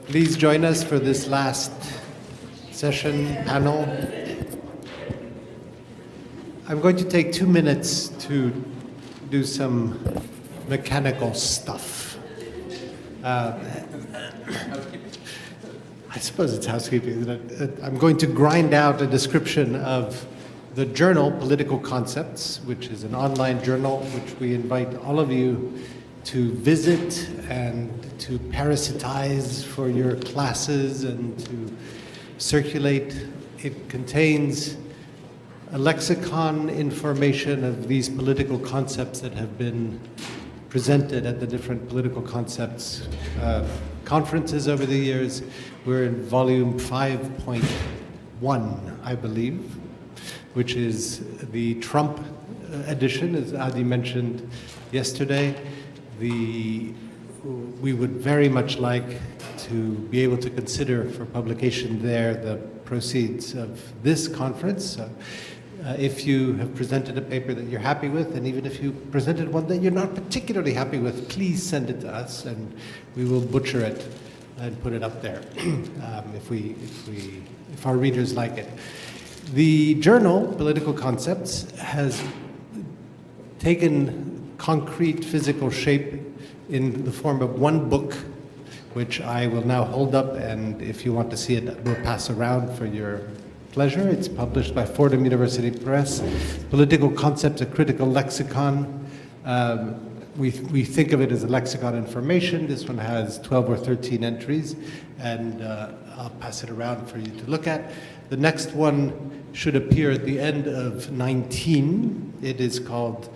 Please join us for this last session panel. I'm going to take 2 minutes to do some mechanical stuff. I suppose it's housekeeping. I'm going to grind out a description of the journal Political Concepts, which is an online journal which we invite all of you to visit and to parasitize for your classes and to circulate. It contains a lexicon information of these political concepts that have been presented at the different political concepts conferences over the years. We're in volume 5.1, I believe, which is the Trump edition, as Adi mentioned yesterday. We would very much like to be able to consider for publication there the proceeds of this conference. So, if you have presented a paper that you're happy with, and even if you presented one that you're not particularly happy with, please send it to us, and we will butcher it and put it up there if our readers like it. The journal, Political Concepts, has taken concrete physical shape in the form of one book, which I will now hold up, and if you want to see it, we'll pass around for your pleasure. It's published by Fordham University Press. Political Concepts, a Critical Lexicon. We think of it as a lexicon information. This one has 12 or 13 entries, and I'll pass it around for you to look at. The next one should appear at the end of 19. It is called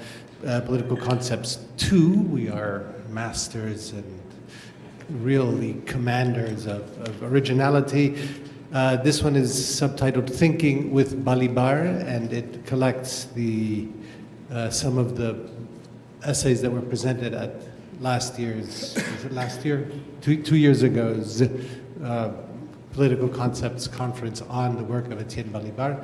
Political Concepts 2. We are masters and really commanders of originality. This one is subtitled Thinking with Balibar, and it collects some of the essays that were presented at last year's, was it last year? 2 years ago's Political Concepts Conference on the work of Etienne Balibar.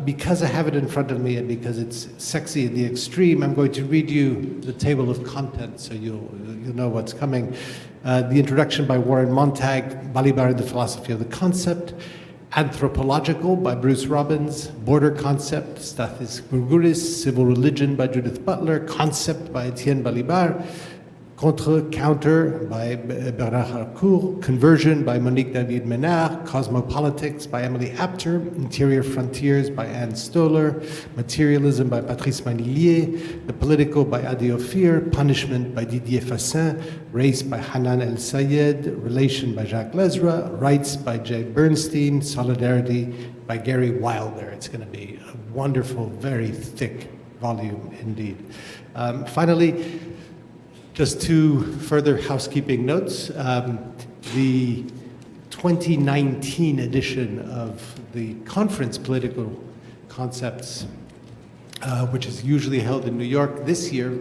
Because I have it in front of me and because it's sexy in the extreme, I'm going to read you the table of contents so you'll know what's coming. The introduction by Warren Montag, Balibar and the Philosophy of the Concept. Anthropological by Bruce Robbins. Border Concept, Stathis Gourgouris. Civil Religion by Judith Butler. Concept by Etienne Balibar. Counter by Bernard Harcourt. Conversion by Monique David Ménard. Cosmopolitics by Emily Apter. Interior Frontiers by Anne Stoller. Materialism by Patrice Manillier. The Political by Adi Ophir. Punishment by Didier Fassin. Race by Hanan El Sayed. Relation by Jacques Lezra. Rights by Jay Bernstein. Solidarity by Gary Wilder. It's going to be a wonderful, very thick volume indeed. Finally, just two further housekeeping notes. The 2019 edition of the conference Political Concepts, which is usually held in New York, this year,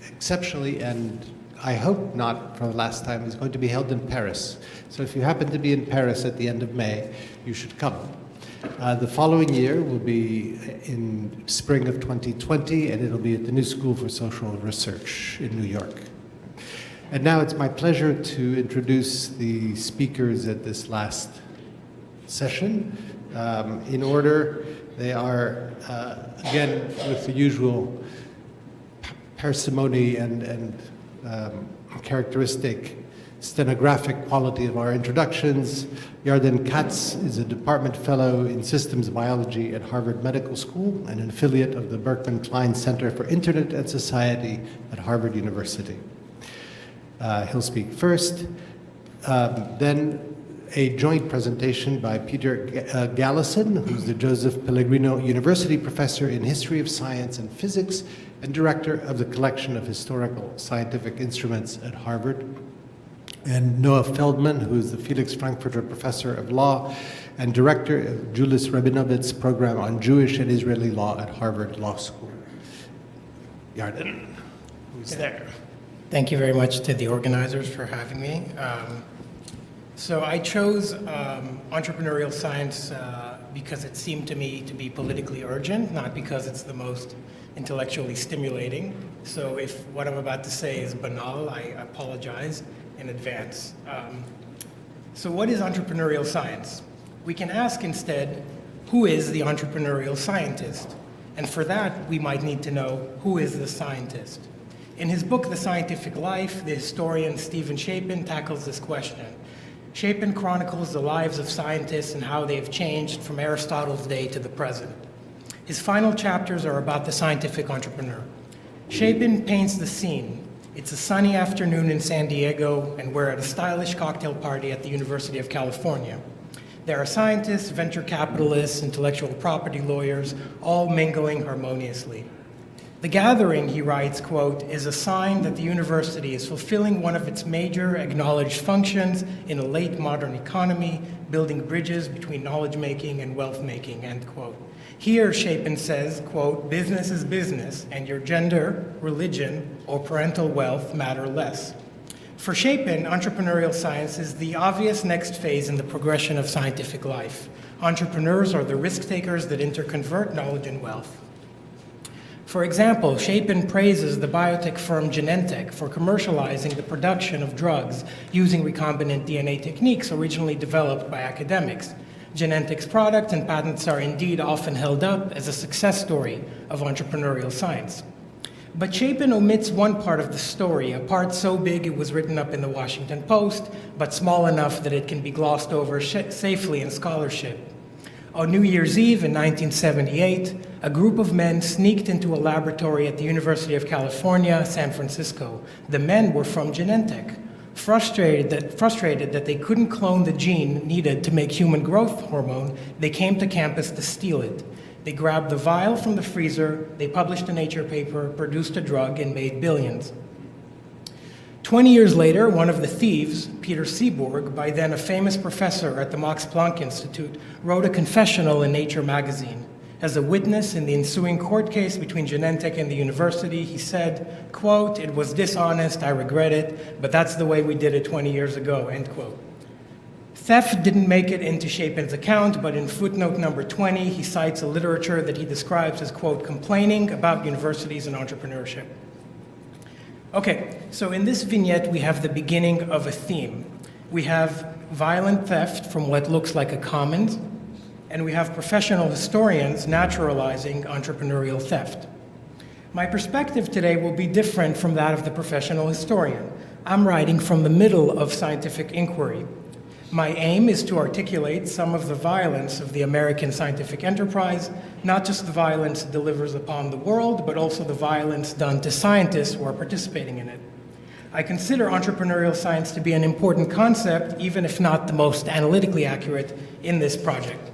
exceptionally, and I hope not for the last time, is going to be held in Paris. So if you happen to be in Paris at the end of May, you should come. The following year will be in spring of 2020, and it'll be at the New School for Social Research in New York. And now it's my pleasure to introduce the speakers at this last session. In order, they are, again, with the usual parsimony and characteristic stenographic quality of our introductions. Yarden Katz is a department fellow in systems biology at Harvard Medical School and an affiliate of the Berkman Klein Center for Internet and Society at Harvard University. He'll speak first. Then a joint presentation by Peter Galison, who's the Joseph Pellegrino University Professor in History of Science and Physics and Director of the Collection of Historical Scientific Instruments at Harvard. And Noah Feldman, who is the Felix Frankfurter Professor of Law and Director of Julius Rabinowitz's program on Jewish and Israeli law at Harvard Law School. Yarden, who's there? Thank you very much to the organizers for having me. So I chose Entrepreneurial Science because it seemed to me to be politically urgent, not because it's the most intellectually stimulating. So if what I'm about to say is banal, I apologize. in advance. So what is entrepreneurial science? We can ask instead, who is the entrepreneurial scientist? And for that, we might need to know, who is the scientist? In his book, The Scientific Life, the historian Stephen Shapin tackles this question. Shapin chronicles the lives of scientists and how they have changed from Aristotle's day to the present. His final chapters are about the scientific entrepreneur. Shapin paints the scene. It's a sunny afternoon in San Diego, and we're at a stylish cocktail party at the University of California. There are scientists, venture capitalists, intellectual property lawyers, all mingling harmoniously. The gathering, he writes, quote, is a sign that the university is fulfilling one of its major acknowledged functions in a late modern economy, building bridges between knowledge-making and wealth-making, end quote. Here, Shapin says, quote, business is business, and your gender, religion, or parental wealth matter less. For Shapin, entrepreneurial science is the obvious next phase in the progression of scientific life. Entrepreneurs are the risk takers that interconvert knowledge and wealth. For example, Shapin praises the biotech firm Genentech for commercializing the production of drugs using recombinant DNA techniques originally developed by academics. Genentech's products and patents are indeed often held up as a success story of entrepreneurial science. But Shapin omits one part of the story, a part so big it was written up in the Washington Post, but small enough that it can be glossed over safely in scholarship. On New Year's Eve in 1978, a group of men sneaked into a laboratory at the University of California, San Francisco. The men were from Genentech. Frustrated that they couldn't clone the gene needed to make human growth hormone, they came to campus to steal it. They grabbed the vial from the freezer, they published a Nature paper, produced a drug, and made billions. 20 years later, one of the thieves, Peter Seaborg, by then a famous professor at the Max Planck Institute, wrote a confessional in Nature magazine. As a witness in the ensuing court case between Genentech and the university, he said, quote, it was dishonest, I regret it, but that's the way we did it 20 years ago, end quote. Theft didn't make it into Shapin's account, but in footnote number 20, he cites a literature that he describes as, quote, complaining about universities and entrepreneurship. Okay, so in this vignette, we have the beginning of a theme. We have violent theft from what looks like a commons, and we have professional historians naturalizing entrepreneurial theft. My perspective today will be different from that of the professional historian. I'm writing from the middle of scientific inquiry. My aim is to articulate some of the violence of the American scientific enterprise, not just the violence it delivers upon the world, but also the violence done to scientists who are participating in it. I consider entrepreneurial science to be an important concept, even if not the most analytically accurate in this project.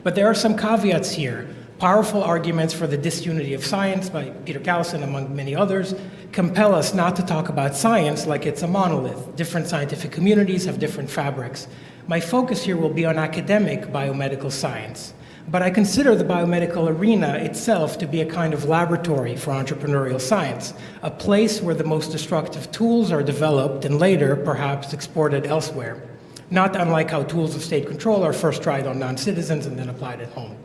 But there are some caveats here. Powerful arguments for the disunity of science by Peter Galison, among many others, compel us not to talk about science like it's a monolith. Different scientific communities have different fabrics. My focus here will be on academic biomedical science. But I consider the biomedical arena itself to be a kind of laboratory for entrepreneurial science, a place where the most destructive tools are developed and later, perhaps, exported elsewhere. Not unlike how tools of state control are first tried on non-citizens and then applied at home.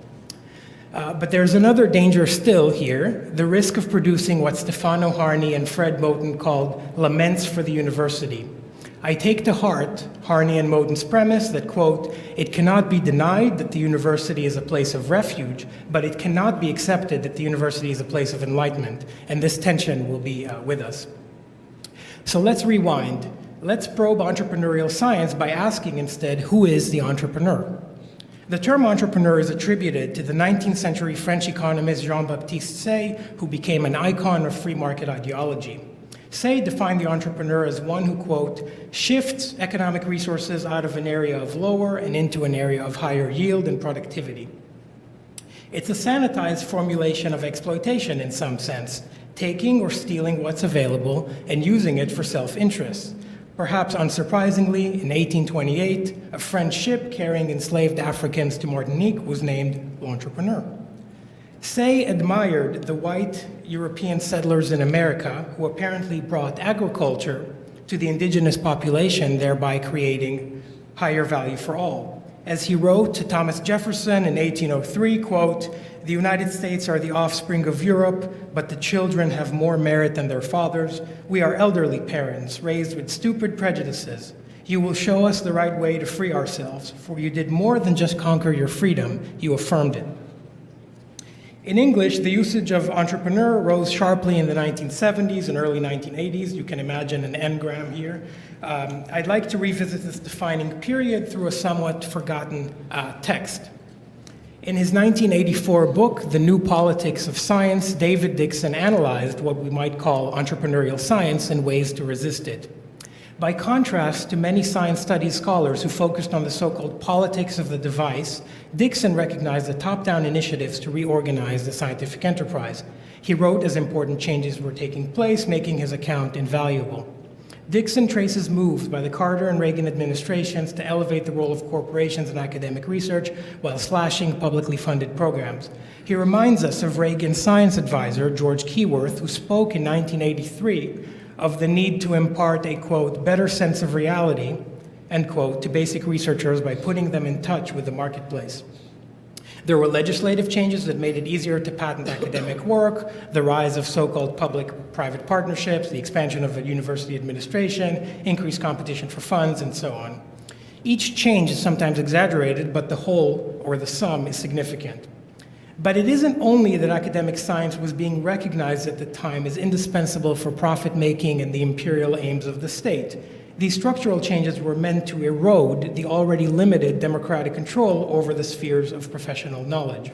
But there's another danger still here, the risk of producing what Stefano Harney and Fred Moten called laments for the university. I take to heart Harney and Moten's premise that, quote, it cannot be denied that the university is a place of refuge, but it cannot be accepted that the university is a place of enlightenment, and this tension will be with us. So let's rewind. Let's probe entrepreneurial science by asking instead, who is the entrepreneur? The term entrepreneur is attributed to the 19th century French economist Jean-Baptiste Say, who became an icon of free market ideology. Say defined the entrepreneur as one who, quote, shifts economic resources out of an area of lower and into an area of higher yield and productivity. It's a sanitized formulation of exploitation in some sense, taking or stealing what's available and using it for self-interest. Perhaps unsurprisingly, in 1828, a French ship carrying enslaved Africans to Martinique was named L'Entrepreneur. Say admired the white European settlers in America who apparently brought agriculture to the indigenous population, thereby creating higher value for all. As he wrote to Thomas Jefferson in 1803, quote, "The United States are the offspring of Europe, but the children have more merit than their fathers. We are elderly parents, raised with stupid prejudices. You will show us the right way to free ourselves, for you did more than just conquer your freedom, you affirmed it." In English, the usage of entrepreneur rose sharply in the 1970s and early 1980s. You can imagine an engram here. I'd like to revisit this defining period through a somewhat forgotten text. In his 1984 book, The New Politics of Science, David Dixon analyzed what we might call entrepreneurial science and ways to resist it. By contrast to many science studies scholars who focused on the so-called politics of the device, Dixon recognized the top-down initiatives to reorganize the scientific enterprise. He wrote as important changes were taking place, making his account invaluable. Dixon traces moves by the Carter and Reagan administrations to elevate the role of corporations in academic research while slashing publicly funded programs. He reminds us of Reagan's science advisor, George Keyworth, who spoke in 1983 of the need to impart a, quote, better sense of reality, end quote, to basic researchers by putting them in touch with the marketplace. There were legislative changes that made it easier to patent academic work, the rise of so-called public-private partnerships, the expansion of university administration, increased competition for funds, and so on. Each change is sometimes exaggerated, but the whole, or the sum, is significant. But it isn't only that academic science was being recognized at the time as indispensable for profit-making and the imperial aims of the state. These structural changes were meant to erode the already limited democratic control over the spheres of professional knowledge.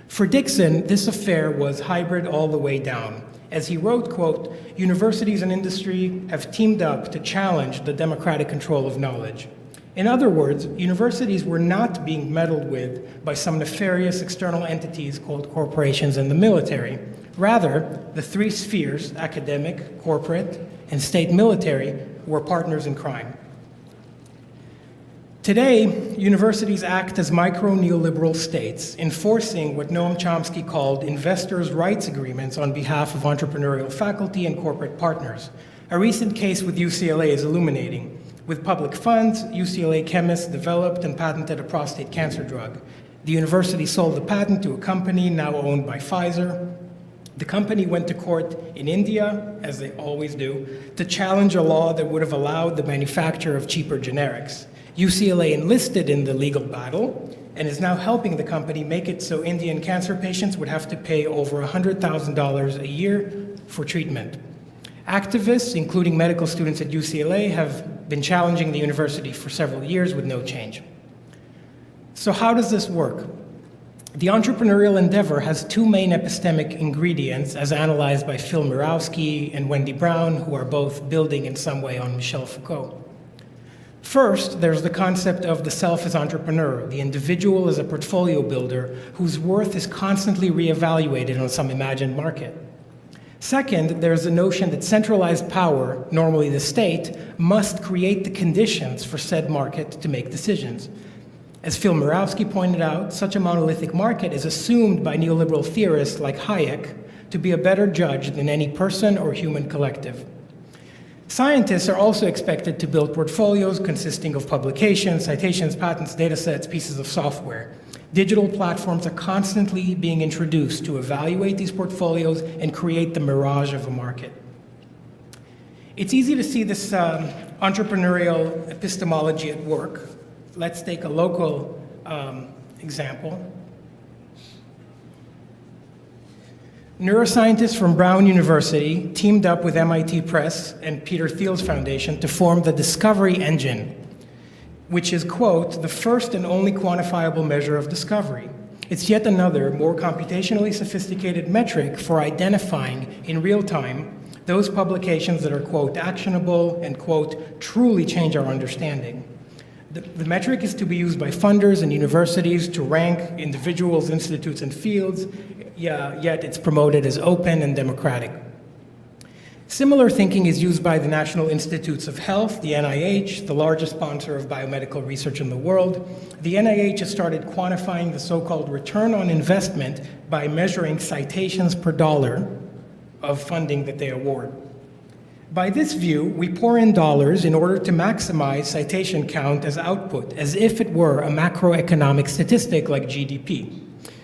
For Dixon, this affair was hybrid all the way down. As he wrote, quote, "Universities and industry have teamed up to challenge the democratic control of knowledge." In other words, universities were not being meddled with by some nefarious external entities called corporations and the military. Rather, the three spheres, academic, corporate, and state military, were partners in crime. Today, universities act as micro-neoliberal states, enforcing what Noam Chomsky called investors' rights agreements on behalf of entrepreneurial faculty and corporate partners. A recent case with UCLA is illuminating. With public funds, UCLA chemists developed and patented a prostate cancer drug. The university sold the patent to a company now owned by Pfizer. The company went to court in India, as they always do, to challenge a law that would have allowed the manufacture of cheaper generics. UCLA enlisted in the legal battle and is now helping the company make it so Indian cancer patients would have to pay over $100,000 a year for treatment. Activists, including medical students at UCLA, have been challenging the university for several years with no change. So how does this work? The entrepreneurial endeavor has two main epistemic ingredients, as analyzed by Phil Mirowski and Wendy Brown, who are both building in some way on Michel Foucault. First, there's the concept of the self as entrepreneur, the individual as a portfolio builder whose worth is constantly reevaluated on some imagined market. Second, there's the notion that centralized power, normally the state, must create the conditions for said market to make decisions. As Phil Mirowski pointed out, such a monolithic market is assumed by neoliberal theorists like Hayek to be a better judge than any person or human collective. Scientists are also expected to build portfolios consisting of publications, citations, patents, data sets, pieces of software. Digital platforms are constantly being introduced to evaluate these portfolios and create the mirage of a market. It's easy to see this entrepreneurial epistemology at work. Let's take a local example. Neuroscientists from Brown University teamed up with MIT Press and Peter Thiel's Foundation to form the Discovery Engine, which is, quote, the first and only quantifiable measure of discovery. It's yet another, more computationally sophisticated metric for identifying in real time those publications that are, quote, actionable and, quote, truly change our understanding. The metric is to be used by funders and universities to rank individuals, institutes, and fields, yet it's promoted as open and democratic. Similar thinking is used by the National Institutes of Health, the NIH, the largest sponsor of biomedical research in the world. The NIH has started quantifying the so-called return on investment by measuring citations per dollar of funding that they award. By this view, we pour in dollars in order to maximize citation count as output, as if it were a macroeconomic statistic like GDP.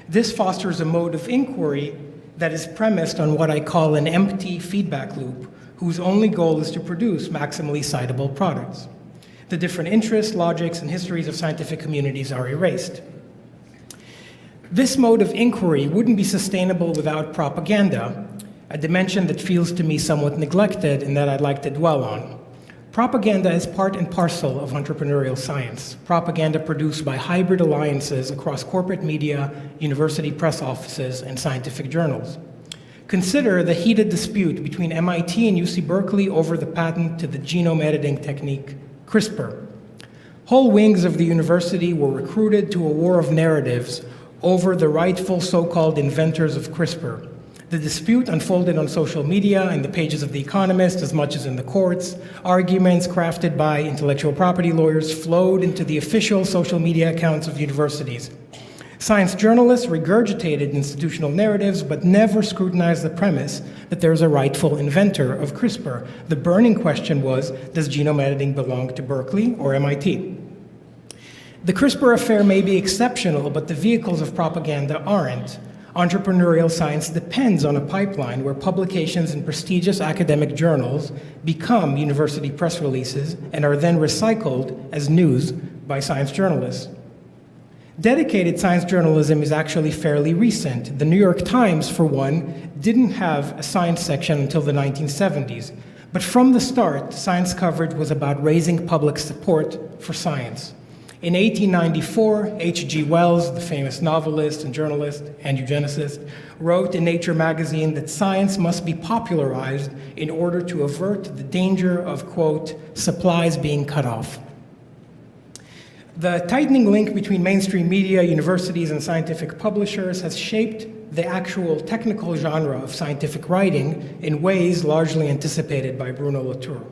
This fosters a mode of inquiry that is premised on what I call an empty feedback loop, whose only goal is to produce maximally citable products. The different interests, logics, and histories of scientific communities are erased. This mode of inquiry wouldn't be sustainable without propaganda, a dimension that feels to me somewhat neglected and that I'd like to dwell on. Propaganda is part and parcel of entrepreneurial science. Propaganda produced by hybrid alliances across corporate media, university press offices, and scientific journals. Consider the heated dispute between MIT and UC Berkeley over the patent to the genome editing technique, CRISPR. Whole wings of the university were recruited to a war of narratives over the rightful so-called inventors of CRISPR. The dispute unfolded on social media, in the pages of The Economist, as much as in the courts. Arguments crafted by intellectual property lawyers flowed into the official social media accounts of universities. Science journalists regurgitated institutional narratives, but never scrutinized the premise that there's a rightful inventor of CRISPR. The burning question was, does genome editing belong to Berkeley or MIT? The CRISPR affair may be exceptional, but the vehicles of propaganda aren't. Entrepreneurial science depends on a pipeline where publications in prestigious academic journals become university press releases and are then recycled as news by science journalists. Dedicated science journalism is actually fairly recent. The New York Times, for one, didn't have a science section until the 1970s. But from the start, science coverage was about raising public support for science. In 1894, H.G. Wells, the famous novelist and journalist and eugenicist, wrote in Nature magazine that science must be popularized in order to avert the danger of, quote, supplies being cut off. The tightening link between mainstream media, universities, and scientific publishers has shaped the actual technical genre of scientific writing in ways largely anticipated by Bruno Latour.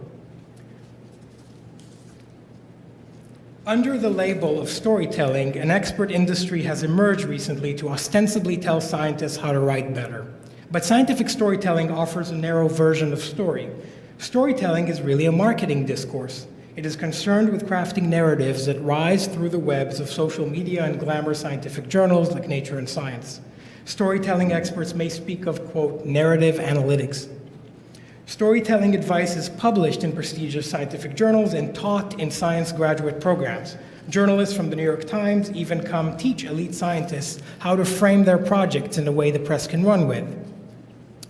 Under the label of storytelling, an expert industry has emerged recently to ostensibly tell scientists how to write better. But scientific storytelling offers a narrow version of story. Storytelling is really a marketing discourse. It is concerned with crafting narratives that rise through the webs of social media and glamour scientific journals like Nature and Science. Storytelling experts may speak of, quote, narrative analytics. Storytelling advice is published in prestigious scientific journals and taught in science graduate programs. Journalists from the New York Times even come teach elite scientists how to frame their projects in a way the press can run with.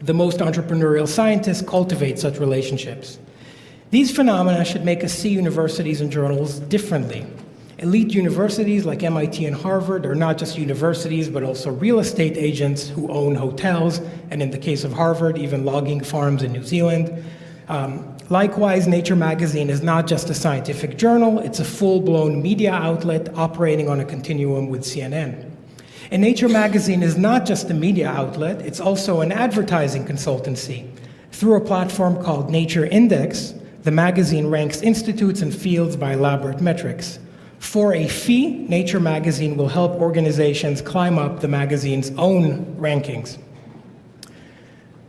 The most entrepreneurial scientists cultivate such relationships. These phenomena should make us see universities and journals differently. Elite universities like MIT and Harvard are not just universities, but also real estate agents who own hotels, and in the case of Harvard, even logging farms in New Zealand. Likewise, Nature magazine is not just a scientific journal, it's a full-blown media outlet operating on a continuum with CNN. And Nature magazine is not just a media outlet, it's also an advertising consultancy. Through a platform called Nature Index, the magazine ranks institutes and fields by elaborate metrics. For a fee, Nature magazine will help organizations climb up the magazine's own rankings.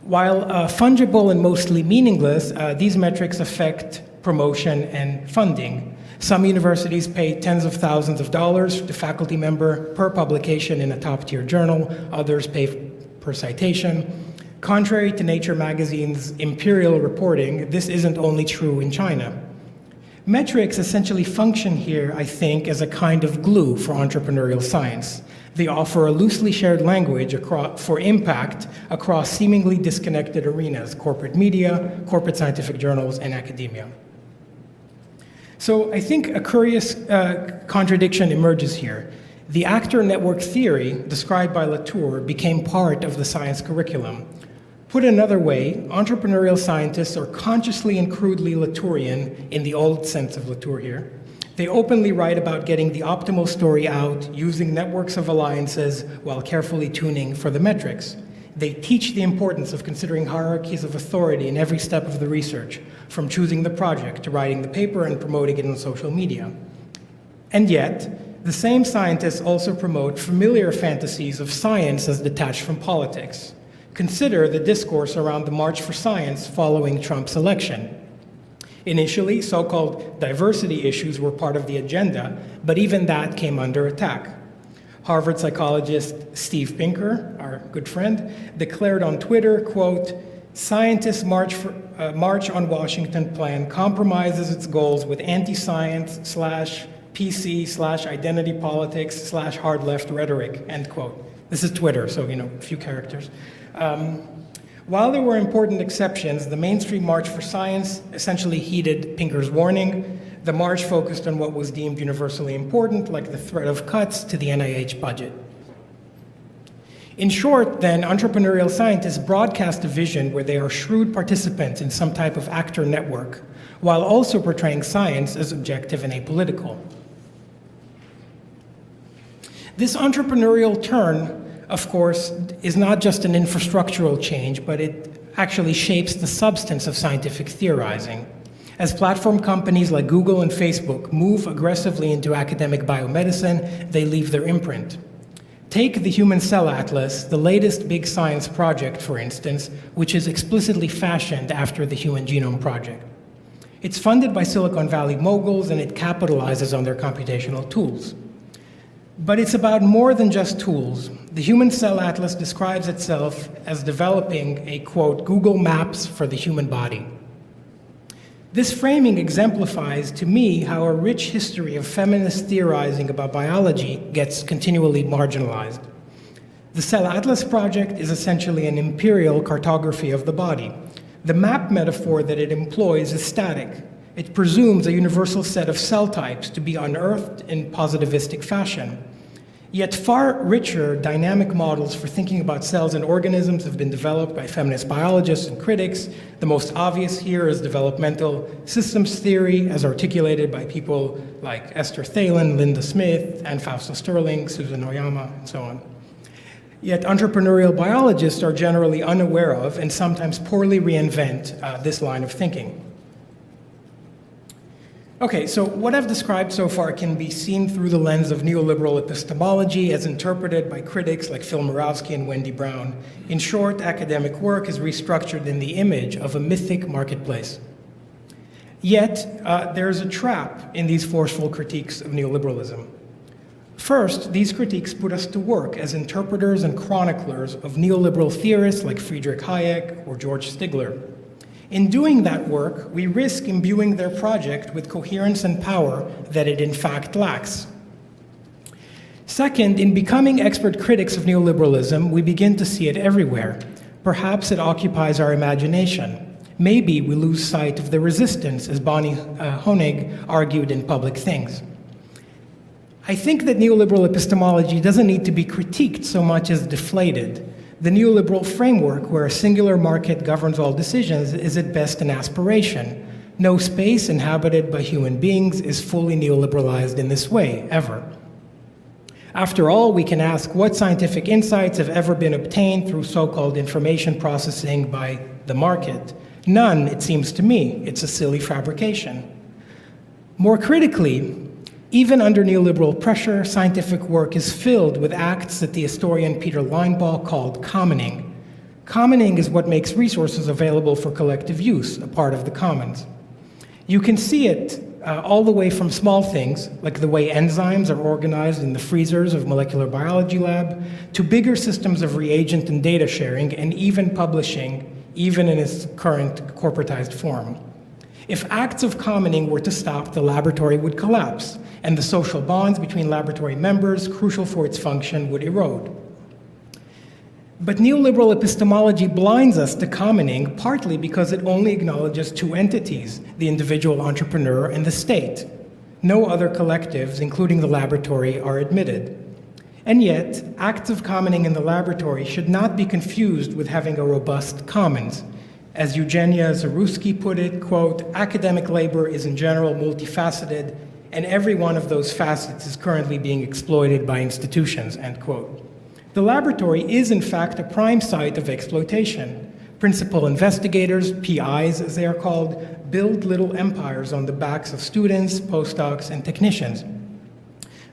While fungible and mostly meaningless, these metrics affect promotion and funding. Some universities pay tens of thousands of dollars to faculty member per publication in a top-tier journal. Others pay per citation. Contrary to Nature magazine's imperial reporting, this isn't only true in China. Metrics essentially function here, I think, as a kind of glue for entrepreneurial science. They offer a loosely shared language for impact across seemingly disconnected arenas: corporate media, corporate scientific journals, and academia. So I think a curious contradiction emerges here. The actor network theory described by Latour became part of the science curriculum. Put another way, entrepreneurial scientists are consciously and crudely Latourian in the old sense of Latour here. They openly write about getting the optimal story out, using networks of alliances while carefully tuning for the metrics. They teach the importance of considering hierarchies of authority in every step of the research, from choosing the project to writing the paper and promoting it on social media. And yet, the same scientists also promote familiar fantasies of science as detached from politics. Consider the discourse around the March for Science following Trump's election. Initially, so-called diversity issues were part of the agenda, but even that came under attack. Harvard psychologist Steve Pinker, our good friend, declared on Twitter, quote, "Scientists' March on Washington plan compromises its goals with anti-science / PC / identity politics / hard left rhetoric," end quote. This is Twitter, so, a few characters. While there were important exceptions, the mainstream March for Science essentially heeded Pinker's warning. The march focused on what was deemed universally important, like the threat of cuts to the NIH budget. In short, then, entrepreneurial scientists broadcast a vision where they are shrewd participants in some type of actor network, while also portraying science as objective and apolitical. This entrepreneurial turn, of course, is not just an infrastructural change, but it actually shapes the substance of scientific theorizing. As platform companies like Google and Facebook move aggressively into academic biomedicine, they leave their imprint. Take the Human Cell Atlas, the latest big science project, for instance, which is explicitly fashioned after the Human Genome Project. It's funded by Silicon Valley moguls, and it capitalizes on their computational tools. But it's about more than just tools. The Human Cell Atlas describes itself as developing a, quote, Google Maps for the human body. This framing exemplifies to me how a rich history of feminist theorizing about biology gets continually marginalized. The Cell Atlas project is essentially an imperial cartography of the body. The map metaphor that it employs is static. It presumes a universal set of cell types to be unearthed in positivistic fashion. Yet far richer dynamic models for thinking about cells and organisms have been developed by feminist biologists and critics. The most obvious here is developmental systems theory, as articulated by people like Esther Thalen, Linda Smith, and Fausto Sterling, Susan Oyama, and so on. Yet entrepreneurial biologists are generally unaware of and sometimes poorly reinvent this line of thinking. Okay, so what I've described so far can be seen through the lens of neoliberal epistemology as interpreted by critics like Phil Murawski and Wendy Brown. In short, academic work is restructured in the image of a mythic marketplace. Yet, there's a trap in these forceful critiques of neoliberalism. First, these critiques put us to work as interpreters and chroniclers of neoliberal theorists like Friedrich Hayek or George Stigler. In doing that work, we risk imbuing their project with coherence and power that it in fact lacks. Second, in becoming expert critics of neoliberalism, we begin to see it everywhere. Perhaps it occupies our imagination. Maybe we lose sight of the resistance, as Bonnie Honig argued in Public Things. I think that neoliberal epistemology doesn't need to be critiqued so much as deflated. The neoliberal framework, where a singular market governs all decisions, is at best an aspiration. No space inhabited by human beings is fully neoliberalized in this way, ever. After all, we can ask what scientific insights have ever been obtained through so-called information processing by the market. None, it seems to me. It's a silly fabrication. More critically, even under neoliberal pressure, scientific work is filled with acts that the historian Peter Linebaugh called commoning. Commoning is what makes resources available for collective use, a part of the commons. You can see it all the way from small things, like the way enzymes are organized in the freezers of molecular biology lab, to bigger systems of reagent and data sharing, and even publishing, even in its current corporatized form. If acts of commoning were to stop, the laboratory would collapse, and the social bonds between laboratory members, crucial for its function, would erode. But neoliberal epistemology blinds us to commoning, partly because it only acknowledges two entities, the individual entrepreneur and the state. No other collectives, including the laboratory, are admitted. And yet, acts of commoning in the laboratory should not be confused with having a robust commons. As Eugenia Zaruski put it, quote, academic labor is in general multifaceted, and every one of those facets is currently being exploited by institutions, end quote. The laboratory is in fact a prime site of exploitation. Principal investigators, PIs as they are called, build little empires on the backs of students, postdocs, and technicians.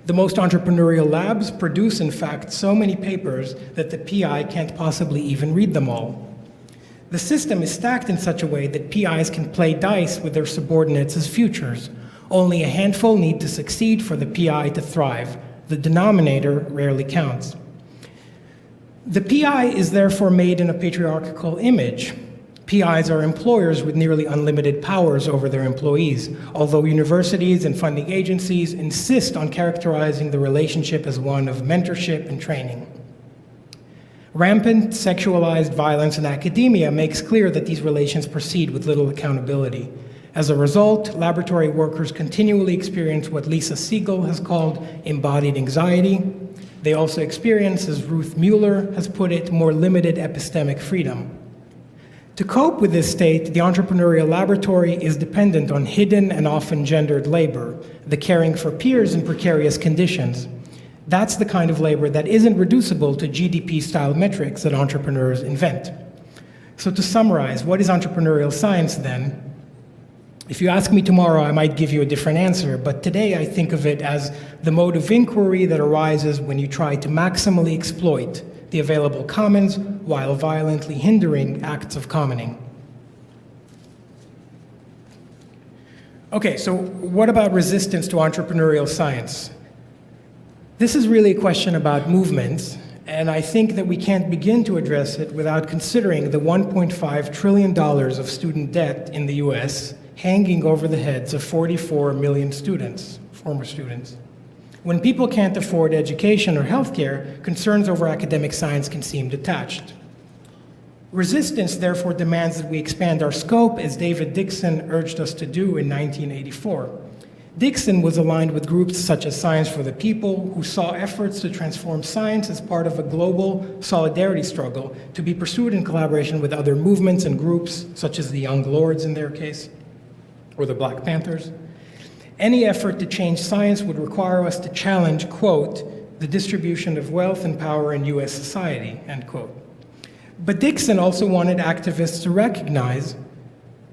The most entrepreneurial labs produce, in fact, so many papers that the PI can't possibly even read them all. The system is stacked in such a way that PIs can play dice with their subordinates as futures. Only a handful need to succeed for the PI to thrive. The denominator rarely counts. The PI is therefore made in a patriarchal image. PIs are employers with nearly unlimited powers over their employees, although universities and funding agencies insist on characterizing the relationship as one of mentorship and training. Rampant sexualized violence in academia makes clear that these relations proceed with little accountability. As a result, laboratory workers continually experience what Lisa Siegel has called embodied anxiety. They also experience, as Ruth Mueller has put it, more limited epistemic freedom. To cope with this state, the entrepreneurial laboratory is dependent on hidden and often gendered labor, the caring for peers in precarious conditions. That's the kind of labor that isn't reducible to GDP-style metrics that entrepreneurs invent. So to summarize, what is entrepreneurial science then? If you ask me tomorrow, I might give you a different answer, but today I think of it as the mode of inquiry that arises when you try to maximally exploit the available commons while violently hindering acts of commoning. Okay, so what about resistance to entrepreneurial science? This is really a question about movements, and I think that we can't begin to address it without considering the $1.5 trillion of student debt in the US hanging over the heads of 44 million students, former students. When people can't afford education or healthcare, concerns over academic science can seem detached. Resistance, therefore, demands that we expand our scope, as David Dixon urged us to do in 1984. Dixon was aligned with groups such as Science for the People, who saw efforts to transform science as part of a global solidarity struggle to be pursued in collaboration with other movements and groups, such as the Young Lords in their case, or the Black Panthers. Any effort to change science would require us to challenge, quote, the distribution of wealth and power in US society, end quote. But Dixon also wanted activists to recognize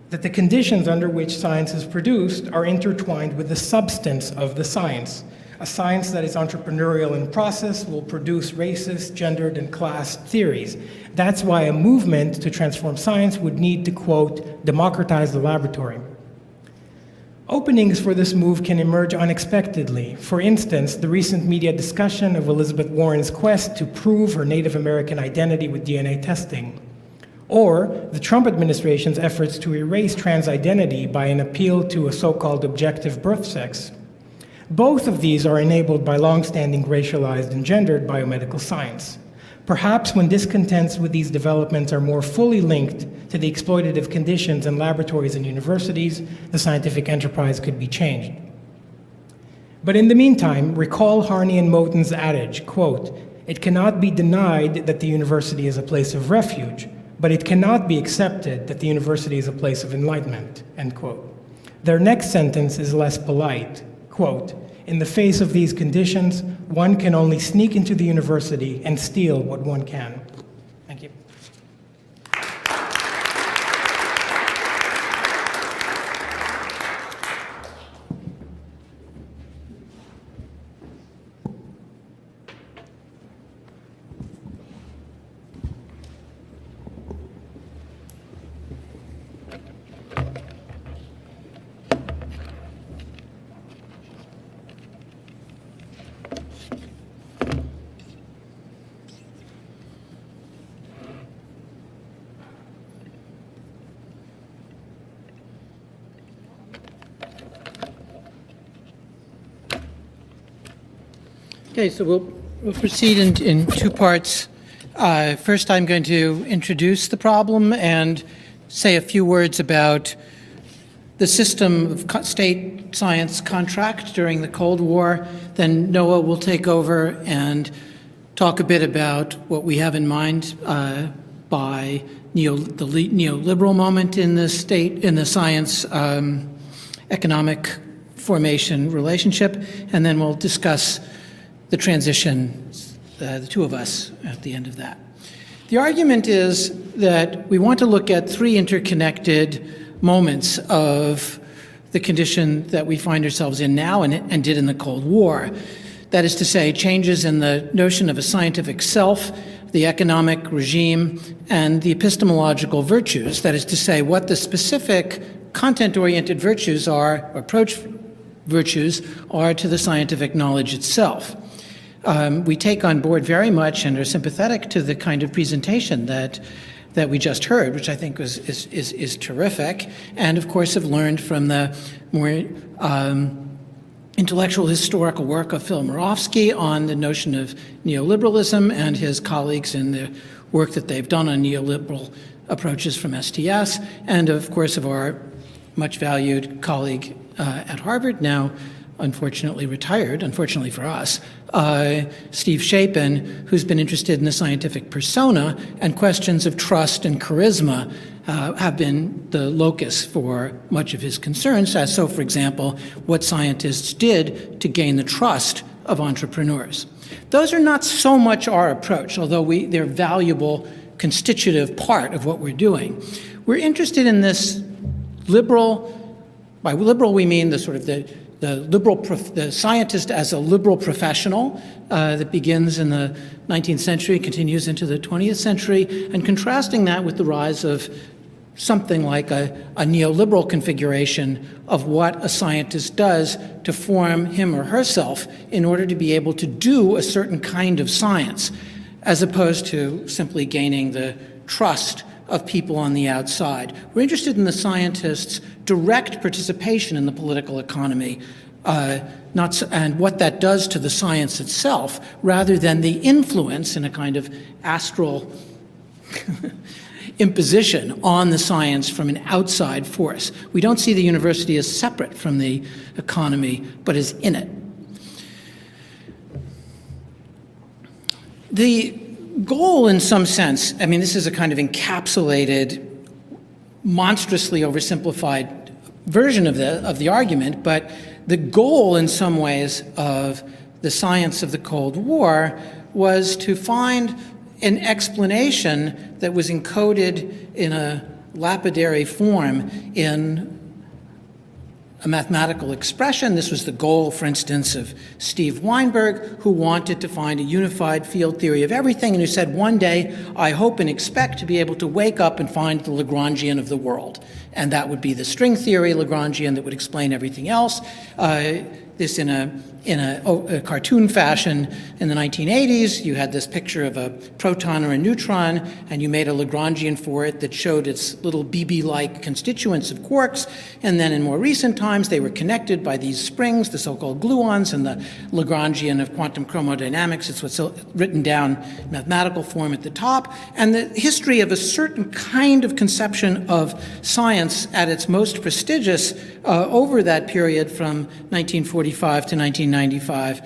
that the conditions under which science is produced are intertwined with the substance of the science. A science that is entrepreneurial in process will produce racist, gendered, and class theories. That's why a movement to transform science would need to, quote, democratize the laboratory. Openings for this move can emerge unexpectedly. For instance, the recent media discussion of Elizabeth Warren's quest to prove her Native American identity with DNA testing, or the Trump administration's efforts to erase trans identity by an appeal to a so-called objective birth sex. Both of these are enabled by long-standing racialized and gendered biomedical science. Perhaps when discontents with these developments are more fully linked to the exploitative conditions in laboratories and universities, the scientific enterprise could be changed. But in the meantime, recall Harney and Moten's adage, quote, it cannot be denied that the university is a place of refuge, but it cannot be accepted that the university is a place of enlightenment, end quote. Their next sentence is less polite, quote, in the face of these conditions, one can only sneak into the university and steal what one can. Thank you. Okay, so we'll proceed in two parts. First, I'm going to introduce the problem and say a few words about the system of state science contract during the Cold War. Then Noah will take over and talk a bit about what we have in mind by the neoliberal moment in the state, in the science economic formation relationship, and then we'll discuss the transition, the two of us at the end of that. The argument is that we want to look at three interconnected moments of the condition that we find ourselves in now and did in the Cold War. That is to say, changes in the notion of a scientific self, the economic regime, and the epistemological virtues. That is to say, what the specific content-oriented virtues are, or approach virtues are to the scientific knowledge itself. We take on board very much and are sympathetic to the kind of presentation that we just heard, which I think is terrific, and of course have learned from the more intellectual historical work of Phil Murawski on the notion of neoliberalism and his colleagues in the work that they've done on neoliberal approaches from STS, and of course of our much valued colleague at Harvard, now unfortunately retired, unfortunately for us, Steve Chapin, who's been interested in the scientific persona, and questions of trust and charisma have been the locus for much of his concerns, as so, for example, what scientists did to gain the trust of entrepreneurs. Those are not so much our approach, although they're a valuable constitutive part of what we're doing. We're interested in this liberal, by liberal we mean the sort of the scientist as a liberal professional that begins in the 19th century, continues into the 20th century, and contrasting that with the rise of something like a neoliberal configuration of what a scientist does to form him or herself in order to be able to do a certain kind of science, as opposed to simply gaining the trust of people on the outside. We're interested in the scientists' direct participation in the political economy, and what that does to the science itself, rather than the influence in a kind of astral imposition on the science from an outside force. We don't see the university as separate from the economy, but as in it. The goal, in some sense, I mean, this is a kind of encapsulated, monstrously oversimplified version of the argument, but the goal, in some ways, of the science of the Cold War was to find an explanation that was encoded in a lapidary form in a mathematical expression. This was the goal, for instance, of Steve Weinberg, who wanted to find a unified field theory of everything, and who said, one day, I hope and expect to be able to wake up and find the Lagrangian of the world. And that would be the string theory Lagrangian that would explain everything else. This in a cartoon fashion in the 1980s. You had this picture of a proton or a neutron, and you made a Lagrangian for it that showed its little BB-like constituents of quarks. And then in more recent times, they were connected by these springs, the so-called gluons, and the Lagrangian of quantum chromodynamics. It's what's written down in mathematical form at the top. And the history of a certain kind of conception of science at its most prestigious over that period from 1945 to 1995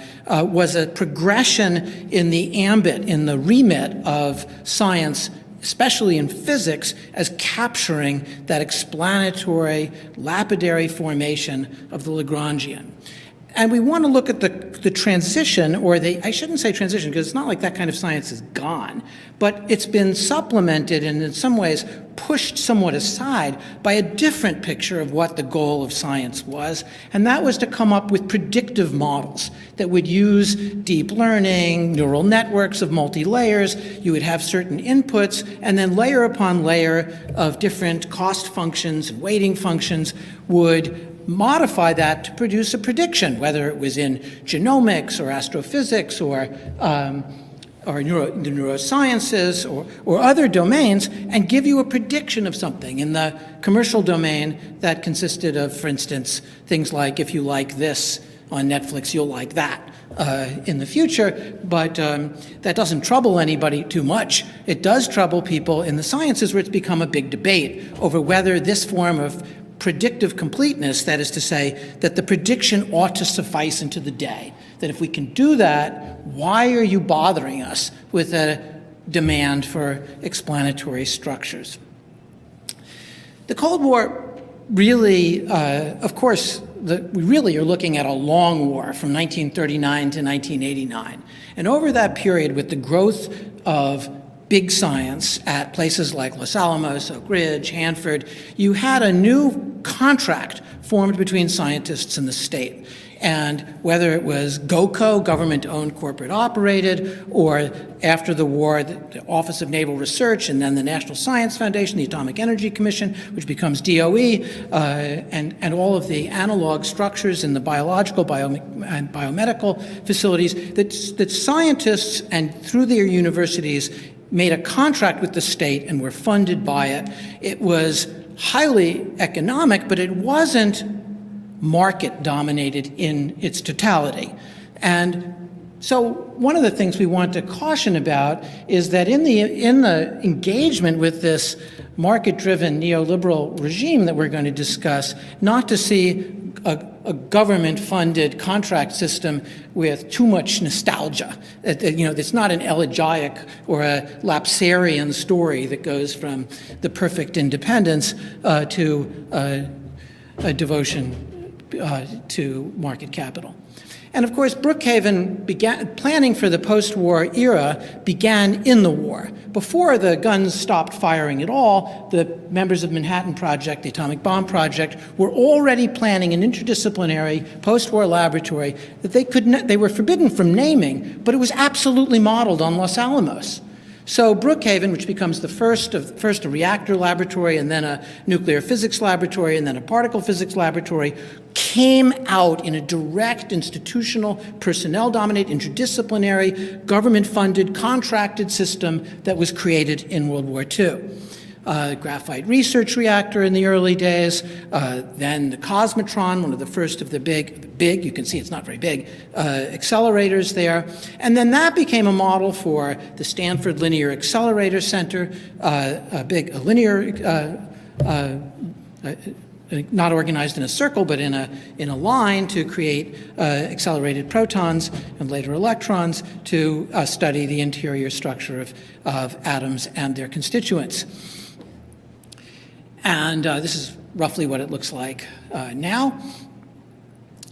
was a progression in the ambit, in the remit of science, especially in physics, as capturing that explanatory, lapidary formation of the Lagrangian. And we want to look at the transition, or I shouldn't say transition, because it's not like that kind of science is gone, but it's been supplemented and in some ways pushed somewhat aside by a different picture of what the goal of science was, and that was to come up with predictive models that would use deep learning, neural networks of multi-layers. You would have certain inputs, and then layer upon layer of different cost functions and weighting functions would modify that to produce a prediction, whether it was in genomics or astrophysics or the neurosciences or other domains, and give you a prediction of something. In the commercial domain, that consisted of, for instance, things like, if you like this on Netflix, you'll like that in the future, but that doesn't trouble anybody too much. It does trouble people in the sciences, where it's become a big debate over whether this form of predictive completeness, that is to say, that the prediction ought to suffice into the day. That if we can do that, why are you bothering us with a demand for explanatory structures? The Cold War really, of course, we really are looking at a long war from 1939 to 1989. And over that period, with the growth of big science at places like Los Alamos, Oak Ridge, Hanford, you had a new contract formed between scientists and the state. And whether it was GOCO, government-owned, corporate-operated, or after the war, the Office of Naval Research, and then the National Science Foundation, the Atomic Energy Commission, which becomes DOE, and all of the analog structures in the biological and biomedical facilities, that scientists and through their universities made a contract with the state and were funded by it. It was highly economic, but it wasn't market-dominated in its totality. And so one of the things we want to caution about is that in the engagement with this market-driven neoliberal regime that we're going to discuss, not to see a government-funded contract system with too much nostalgia. It's not an elegiac or a Lapsarian story that goes from the perfect independence to a devotion to market capital. And of course, Brookhaven planning for the post-war era began in the war. Before the guns stopped firing at all, the members of Manhattan Project, the Atomic Bomb Project, were already planning an interdisciplinary post-war laboratory that they were forbidden from naming, but it was absolutely modeled on Los Alamos. So Brookhaven, which becomes first a reactor laboratory and then a nuclear physics laboratory and then a particle physics laboratory, came out in a direct institutional, personnel-dominated, interdisciplinary, government-funded, contracted system that was created in World War II. Graphite research reactor in the early days, then the Cosmotron, one of the first of the big, you can see it's not very big, accelerators there. And then that became a model for the Stanford Linear Accelerator Center, a linear, not organized in a circle, but in a line to create accelerated protons and later electrons to study the interior structure of atoms and their constituents. And this is roughly what it looks like now.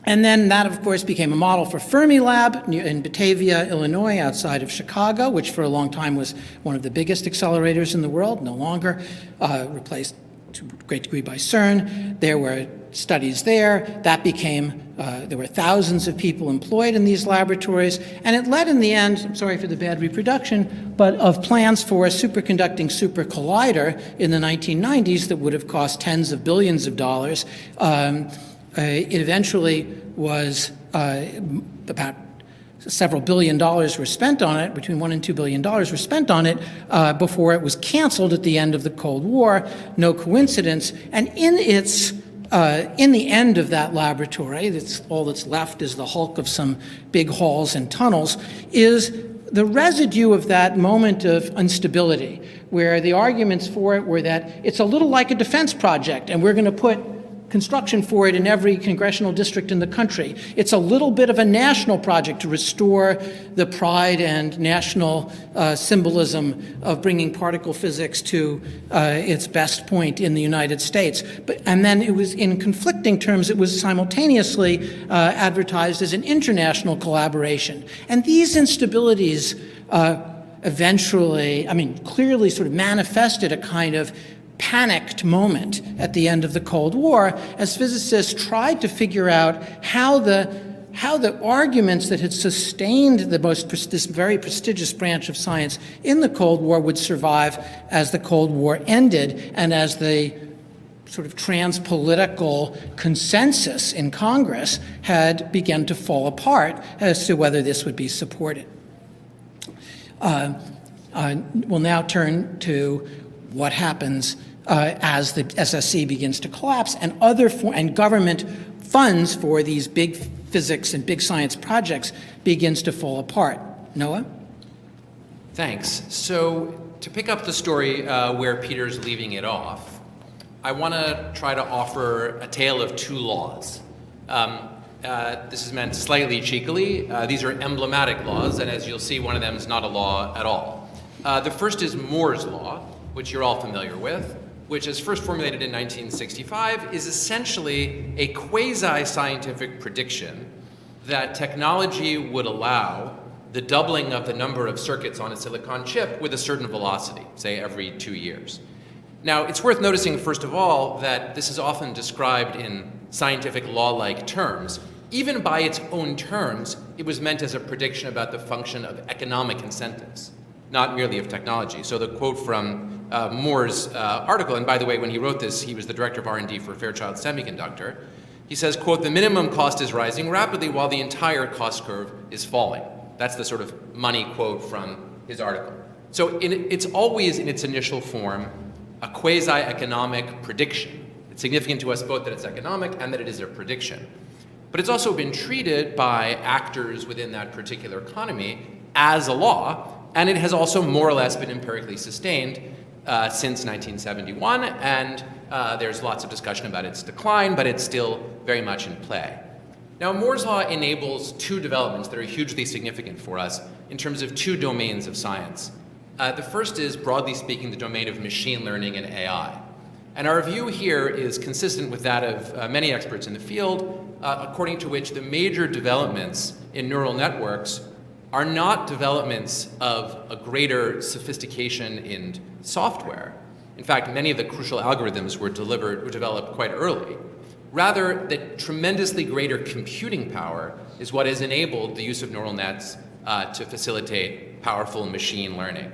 And then that, of course, became a model for Fermilab in Batavia, Illinois, outside of Chicago, which for a long time was one of the biggest accelerators in the world, no longer, replaced to a great degree by CERN. There were studies there. That became, there were thousands of people employed in these laboratories, and it led in the end, I'm sorry for the bad reproduction, but of plans for a superconducting super collider in the 1990s that would have cost tens of billions of dollars. It eventually was about several $billion were spent on it, between $1 and $2 billion were spent on it before it was canceled at the end of the Cold War. No coincidence. And in the end of that laboratory, all that's left is the hulk of some big halls and tunnels, is the residue of that moment of instability, where the arguments for it were that it's a little like a defense project, and we're going to put construction for it in every congressional district in the country. It's a little bit of a national project to restore the pride and national symbolism of bringing particle physics to its best point in the United States. And then it was, in conflicting terms, it was simultaneously advertised as an international collaboration. And these instabilities eventually, clearly sort of manifested a kind of panicked moment at the end of the Cold War as physicists tried to figure out how the arguments that had sustained this very prestigious branch of science in the Cold War would survive as the Cold War ended and as the sort of trans-political consensus in Congress had begun to fall apart as to whether this would be supported. We'll now turn to what happens as the SSC begins to collapse and government funds for these big physics and big science projects begins to fall apart. Noah? Thanks. So to pick up the story where Peter's leaving it off, I want to try to offer a tale of two laws. This is meant slightly cheekily. These are emblematic laws, and as you'll see, one of them is not a law at all. The first is Moore's law, which you're all familiar with, which is first formulated in 1965, is essentially a quasi-scientific prediction that technology would allow the doubling of the number of circuits on a silicon chip with a certain velocity, say every 2 years. Now, it's worth noticing, first of all, that this is often described in scientific law-like terms. even by its own terms, it was meant as a prediction about the function of economic incentives, not merely of technology. So the quote from Moore's article, and by the way, when he wrote this, he was the director of R&D for Fairchild Semiconductor. He says, quote, "The minimum cost is rising rapidly while the entire cost curve is falling." That's the sort of money quote from his article. So it's always in its initial form a quasi-economic prediction. It's significant to us both that it's economic and that it is a prediction. But it's also been treated by actors within that particular economy as a law, and it has also more or less been empirically sustained since 1971, and there's lots of discussion about its decline, but it's still very much in play. Now, Moore's law enables two developments that are hugely significant for us in terms of two domains of science. The first is, broadly speaking, the domain of machine learning and AI. And our view here is consistent with that of many experts in the field, according to which the major developments in neural networks are not developments of a greater sophistication in software. In fact, many of the crucial algorithms were developed quite early. Rather, that tremendously greater computing power is what has enabled the use of neural nets to facilitate powerful machine learning.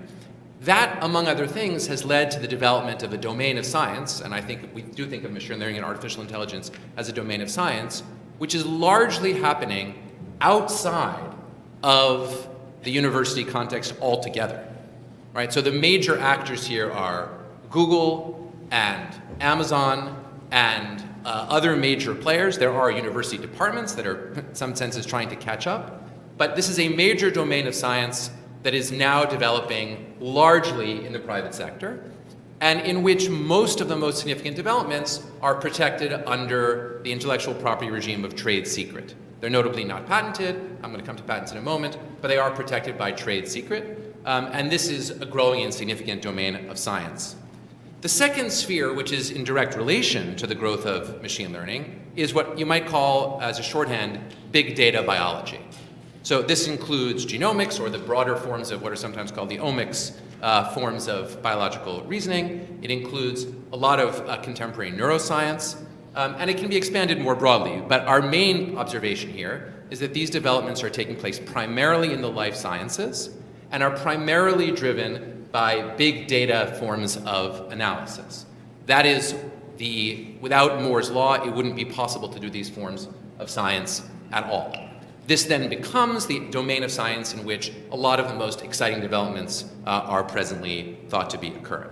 That, among other things, has led to the development of a domain of science, and I think we do think of machine learning and artificial intelligence as a domain of science, which is largely happening outside of the university context altogether, right? So the major actors here are Google and Amazon and other major players. There are university departments that are, in some senses, trying to catch up, but this is a major domain of science that is now developing largely in the private sector, and in which most of the most significant developments are protected under the intellectual property regime of trade secret. They're notably not patented. I'm going to come to patents in a moment, but they are protected by trade secret, and this is a growing and significant domain of science. The second sphere, which is in direct relation to the growth of machine learning, is what you might call, as a shorthand, big data biology. So this includes genomics, or the broader forms of what are sometimes called the omics forms of biological reasoning. It includes a lot of contemporary neuroscience, and it can be expanded more broadly. But our main observation here is that these developments are taking place primarily in the life sciences and are primarily driven by big data forms of analysis. That is, without Moore's law, it wouldn't be possible to do these forms of science at all. This then becomes the domain of science in which a lot of the most exciting developments are presently thought to be occurring.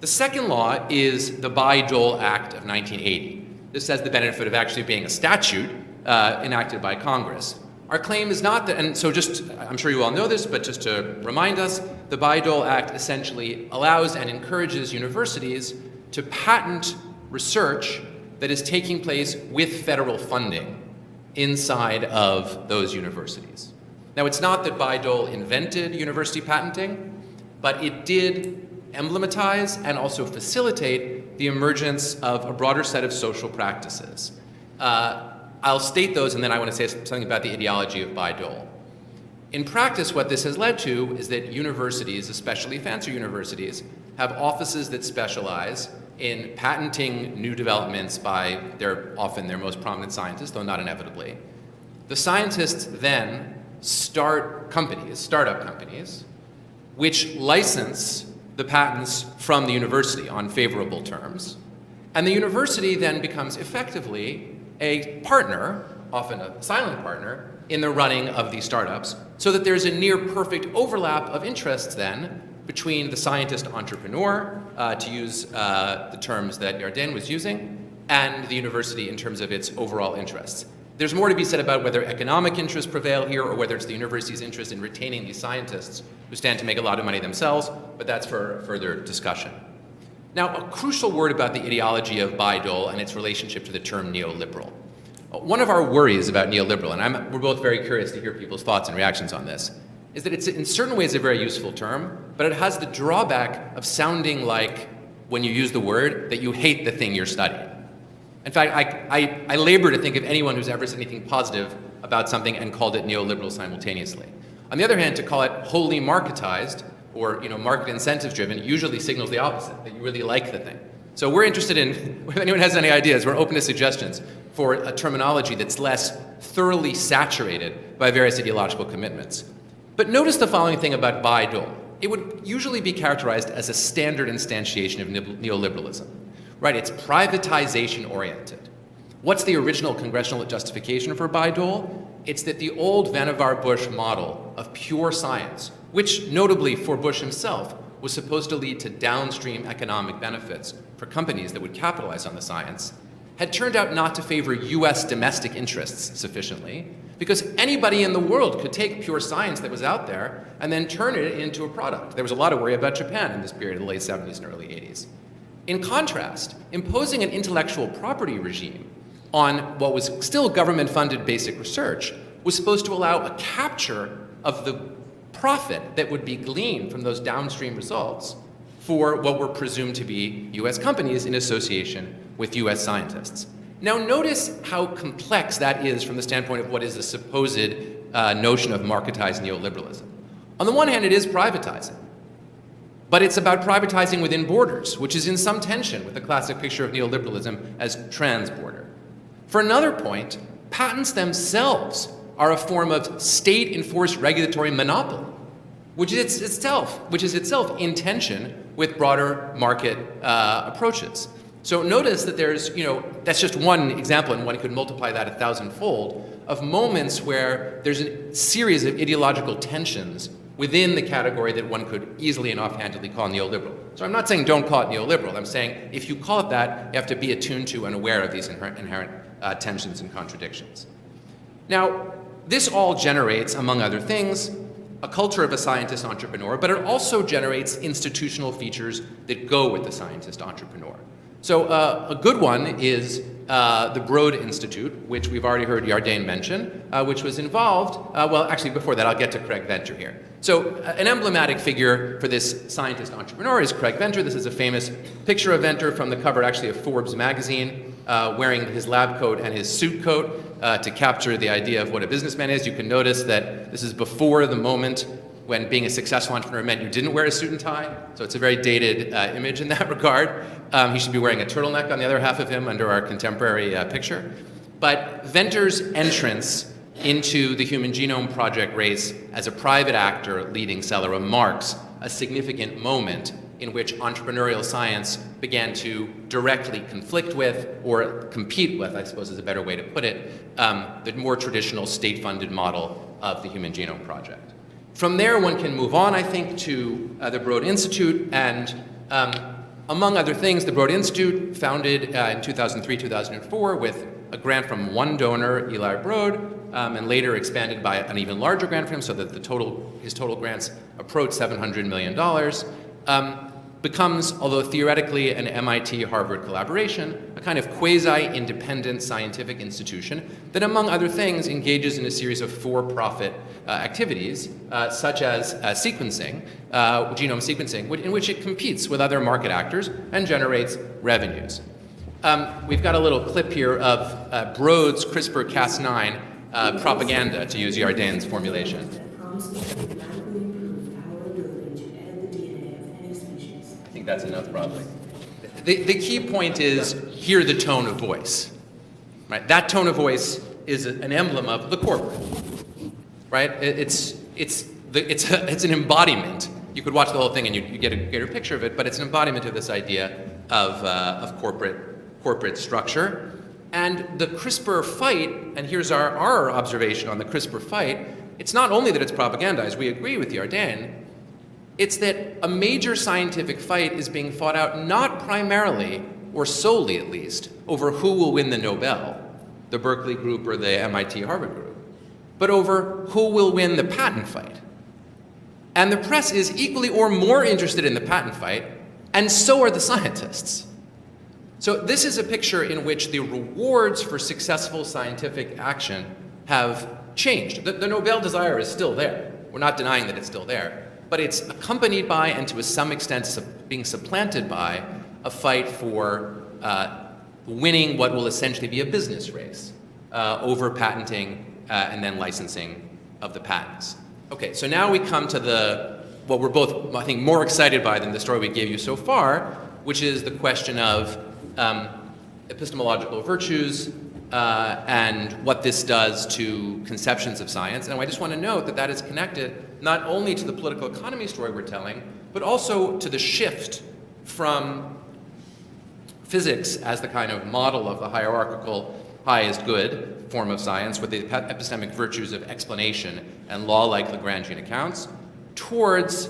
The second law is the Bayh-Dole Act of 1980. This has the benefit of actually being a statute enacted by Congress. Our claim is not that, and so I'm sure you all know this, but just to remind us, the Bayh-Dole Act essentially allows and encourages universities to patent research that is taking place with federal funding inside of those universities. Now, it's not that Bayh-Dole invented university patenting, but it did emblematize and also facilitate the emergence of a broader set of social practices. I'll state those, and then I want to say something about the ideology of Bayh-Dole. In practice, what this has led to is that universities, especially fancy universities, have offices that specialize in patenting new developments by often their most prominent scientists, though not inevitably. The scientists then start startup companies, which license the patents from the university on favorable terms. And the university then becomes effectively a partner, often a silent partner, in the running of these startups, so that there's a near perfect overlap of interests then between the scientist entrepreneur, to use the terms that Yarden was using, and the university in terms of its overall interests. There's more to be said about whether economic interests prevail here or whether it's the university's interest in retaining these scientists who stand to make a lot of money themselves, but that's for further discussion. Now, a crucial word about the ideology of Bayh-Dole and its relationship to the term neoliberal. One of our worries about neoliberal, and we're both very curious to hear people's thoughts and reactions on this, is that it's in certain ways a very useful term, but it has the drawback of sounding like, when you use the word, that you hate the thing you're studying. In fact, I labor to think of anyone who's ever said anything positive about something and called it neoliberal simultaneously. On the other hand, to call it wholly marketized or market incentives driven usually signals the opposite, that you really like the thing. So we're interested in, if anyone has any ideas, we're open to suggestions for a terminology that's less thoroughly saturated by various ideological commitments. But notice the following thing about buy Dole. It would usually be characterized as a standard instantiation of neoliberalism, right? It's privatization oriented. What's the original congressional justification for buy Dole? It's that the old Vannevar Bush model of pure science, which notably for Bush himself was supposed to lead to downstream economic benefits for companies that would capitalize on the science, had turned out not to favor US domestic interests sufficiently, because anybody in the world could take pure science that was out there and then turn it into a product. There was a lot of worry about Japan in this period of the late 70s and early 80s. In contrast, imposing an intellectual property regime on what was still government-funded basic research was supposed to allow a capture of the profit that would be gleaned from those downstream results for what were presumed to be US companies in association with US scientists. Now notice how complex that is from the standpoint of what is the supposed notion of marketized neoliberalism. On the one hand, it is privatizing, but it's about privatizing within borders, which is in some tension with the classic picture of neoliberalism as transborder. For another point, patents themselves are a form of state-enforced regulatory monopoly, which is itself in tension with broader market approaches. So notice that there's, that's just one example, and one could multiply that 1,000-fold, of moments where there's a series of ideological tensions within the category that one could easily and offhandedly call neoliberal. So I'm not saying don't call it neoliberal. I'm saying if you call it that, you have to be attuned to and aware of these inherent tensions and contradictions. Now, this all generates, among other things, a culture of a scientist entrepreneur, but it also generates institutional features that go with the scientist entrepreneur. So a good one is the Broad Institute, which we've already heard Yarden mention, which was involved, well, actually before that, I'll get to Craig Venter here. So an emblematic figure for this scientist entrepreneur is Craig Venter. This is a famous picture of Venter from the cover, actually, of Forbes magazine, wearing his lab coat and his suit coat to capture the idea of what a businessman is. You can notice that this is before the moment when being a successful entrepreneur meant you didn't wear a suit and tie. So it's a very dated image in that regard. He should be wearing a turtleneck on the other half of him under our contemporary picture. But Venter's entrance into the Human Genome Project race as a private actor leading seller marks a significant moment in which entrepreneurial science began to directly conflict with, or compete with, I suppose is a better way to put it, the more traditional state-funded model of the Human Genome Project. From there, one can move on, I think, to the Broad Institute, and among other things, the Broad Institute, founded in 2003-2004 with a grant from one donor, Eli Broad, and later expanded by an even larger grant from him, so that his total grants approach $700 million, becomes, although theoretically an MIT-Harvard collaboration, a kind of quasi-independent scientific institution that, among other things, engages in a series of for-profit activities, such as sequencing, genome sequencing, in which it competes with other market actors and generates revenues. We've got a little clip here of Broad's CRISPR-Cas9 propaganda, to use Yarden's formulation. I think that's enough, probably. The key point is, hear the tone of voice. Right? That tone of voice is an emblem of the corporate. Right? It's an embodiment. You could watch the whole thing and you get a greater picture of it, but it's an embodiment of this idea of corporate structure. And the CRISPR fight, and here's our observation on the CRISPR fight, it's not only that it's propagandized, we agree with Yarden, it's that a major scientific fight is being fought out not primarily, or solely at least, over who will win the Nobel, the Berkeley group or the MIT-Harvard group, but over who will win the patent fight. And the press is equally or more interested in the patent fight, and so are the scientists. So this is a picture in which the rewards for successful scientific action have changed. The Nobel desire is still there. We're not denying that it's still there. But it's accompanied by, and to some extent being supplanted by, a fight for winning what will essentially be a business race over patenting and then licensing of the patents. Okay, so now we come to what we're both, I think, more excited by than the story we gave you so far, which is the question of epistemological virtues and what this does to conceptions of science. And I just want to note that that is connected not only to the political economy story we're telling, but also to the shift from physics as the kind of model of the hierarchical highest good form of science with the epistemic virtues of explanation and law like Lagrangian accounts, towards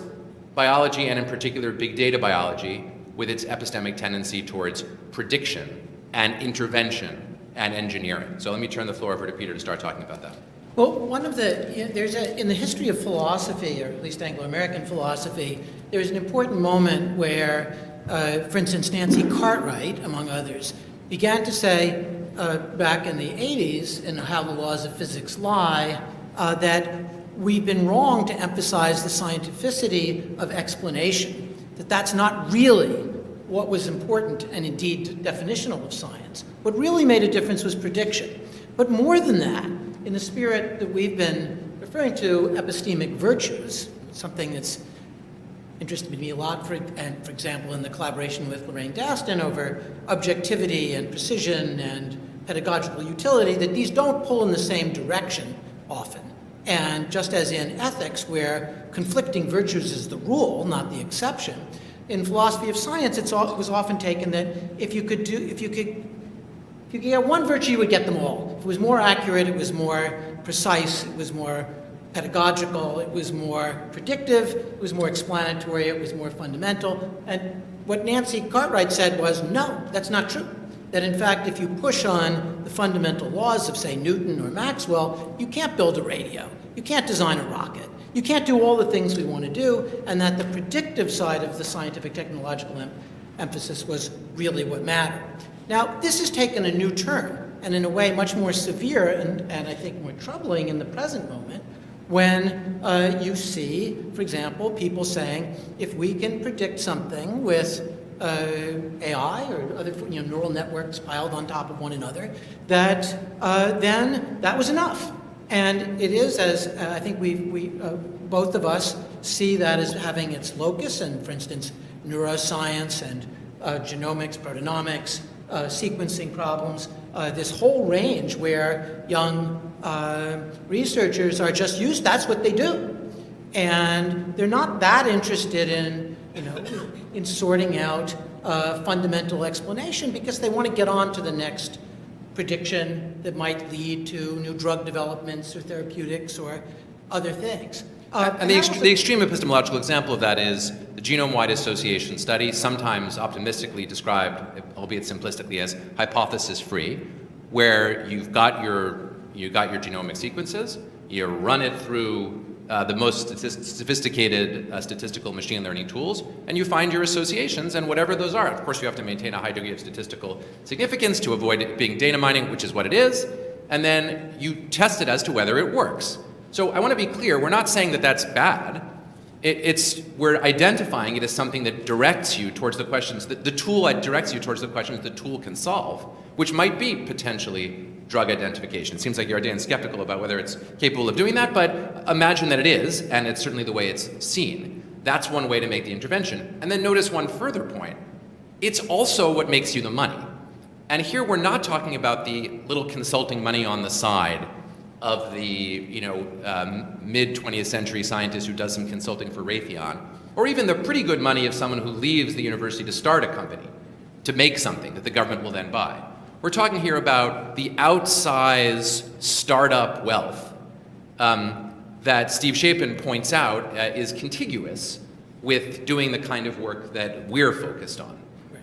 biology, and in particular big data biology, with its epistemic tendency towards prediction and intervention and engineering. So let me turn the floor over to Peter to start talking about that. Well, in the history of philosophy, or at least Anglo-American philosophy, there's an important moment where, for instance, Nancy Cartwright, among others, began to say back in the 80s in How the Laws of Physics Lie, that we've been wrong to emphasize the scientificity of explanation, that that's not really what was important and indeed definitional of science. What really made a difference was prediction. But more than that, in the spirit that we've been referring to, epistemic virtues, something that's interested me a lot, for example, in the collaboration with Lorraine Daston over objectivity and precision and pedagogical utility, that these don't pull in the same direction often. And just as in ethics, where conflicting virtues is the rule, not the exception, in philosophy of science, it was often taken that if you could get one virtue, you would get them all. If it was more accurate, it was more precise, it was more pedagogical, it was more predictive, it was more explanatory, it was more fundamental. And what Nancy Cartwright said was, no, that's not true. That in fact, if you push on the fundamental laws of, say, Newton or Maxwell, you can't build a radio, you can't design a rocket, you can't do all the things we want to do, and that the predictive side of the scientific technological emphasis was really what mattered. Now, this has taken a new turn, and in a way much more severe and I think more troubling in the present moment, when you see, for example, people saying, if we can predict something with AI or other neural networks piled on top of one another, that then that was enough. And it is, as I think we both of us see that as having its locus, and for instance, neuroscience and genomics, proteomics, sequencing problems, this whole range where young researchers are just used, that's what they do. And they're not that interested in sorting out fundamental explanation, because they want to get on to the next prediction that might lead to new drug developments or therapeutics or other things. And the extreme epistemological example of that is the genome-wide association study, sometimes optimistically described, albeit simplistically, as hypothesis-free, where you've got your genomic sequences, you run it through the most sophisticated statistical machine learning tools, and you find your associations, and whatever those are. Of course, you have to maintain a high degree of statistical significance to avoid it being data mining, which is what it is, and then you test it as to whether it works. So I want to be clear, we're not saying that that's bad. We're identifying it as something that directs you towards the questions, the tool directs you towards the questions the tool can solve, which might be potentially drug identification. It seems like Yarden is skeptical about whether it's capable of doing that, but imagine that it is, and it's certainly the way it's seen. That's one way to make the intervention. And then notice one further point. It's also what makes you the money. And here we're not talking about the little consulting money on the side of the mid-20th century scientist who does some consulting for Raytheon, or even the pretty good money of someone who leaves the university to start a company, to make something that the government will then buy. We're talking here about the outsized startup wealth that Steve Chapin points out is contiguous with doing the kind of work that we're focused on. Right.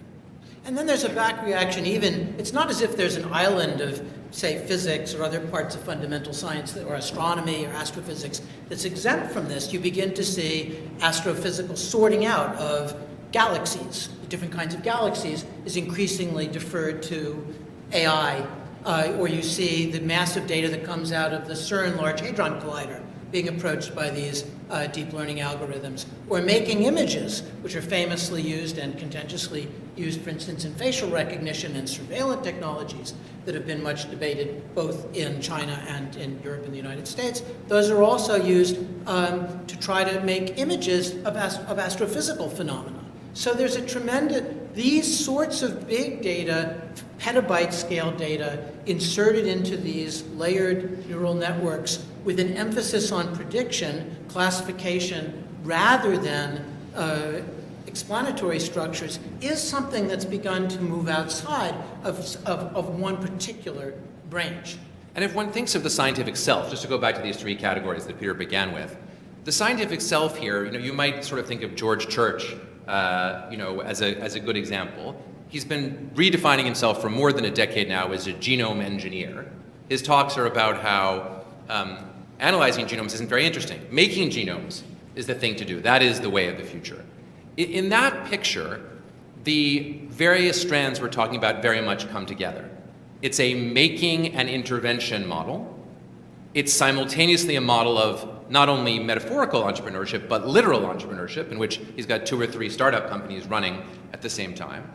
And then there's a back reaction even, it's not as if there's an island of, say, physics or other parts of fundamental science or astronomy or astrophysics that's exempt from this. You begin to see astrophysical sorting out of galaxies, different kinds of galaxies, is increasingly deferred to AI, or you see the massive data that comes out of the CERN Large Hadron Collider being approached by these deep learning algorithms, or making images, which are famously used and contentiously used, for instance, in facial recognition and surveillance technologies that have been much debated both in China and in Europe and the United States. Those are also used to try to make images of astrophysical phenomena. So there's a tremendous, these sorts of big data, petabyte scale data, inserted into these layered neural networks with an emphasis on prediction, classification, rather than explanatory structures, is something that's begun to move outside of one particular branch. And if one thinks of the scientific self, just to go back to these three categories that Peter began with, the scientific self here, you might sort of think of George Church, as a good example. He's been redefining himself for more than a decade now as a genome engineer. His talks are about how analyzing genomes isn't very interesting. Making genomes is the thing to do. That is the way of the future. In that picture, the various strands we're talking about very much come together. It's a making and intervention model. It's simultaneously a model of not only metaphorical entrepreneurship, but literal entrepreneurship, in which he's got 2 or 3 startup companies running at the same time.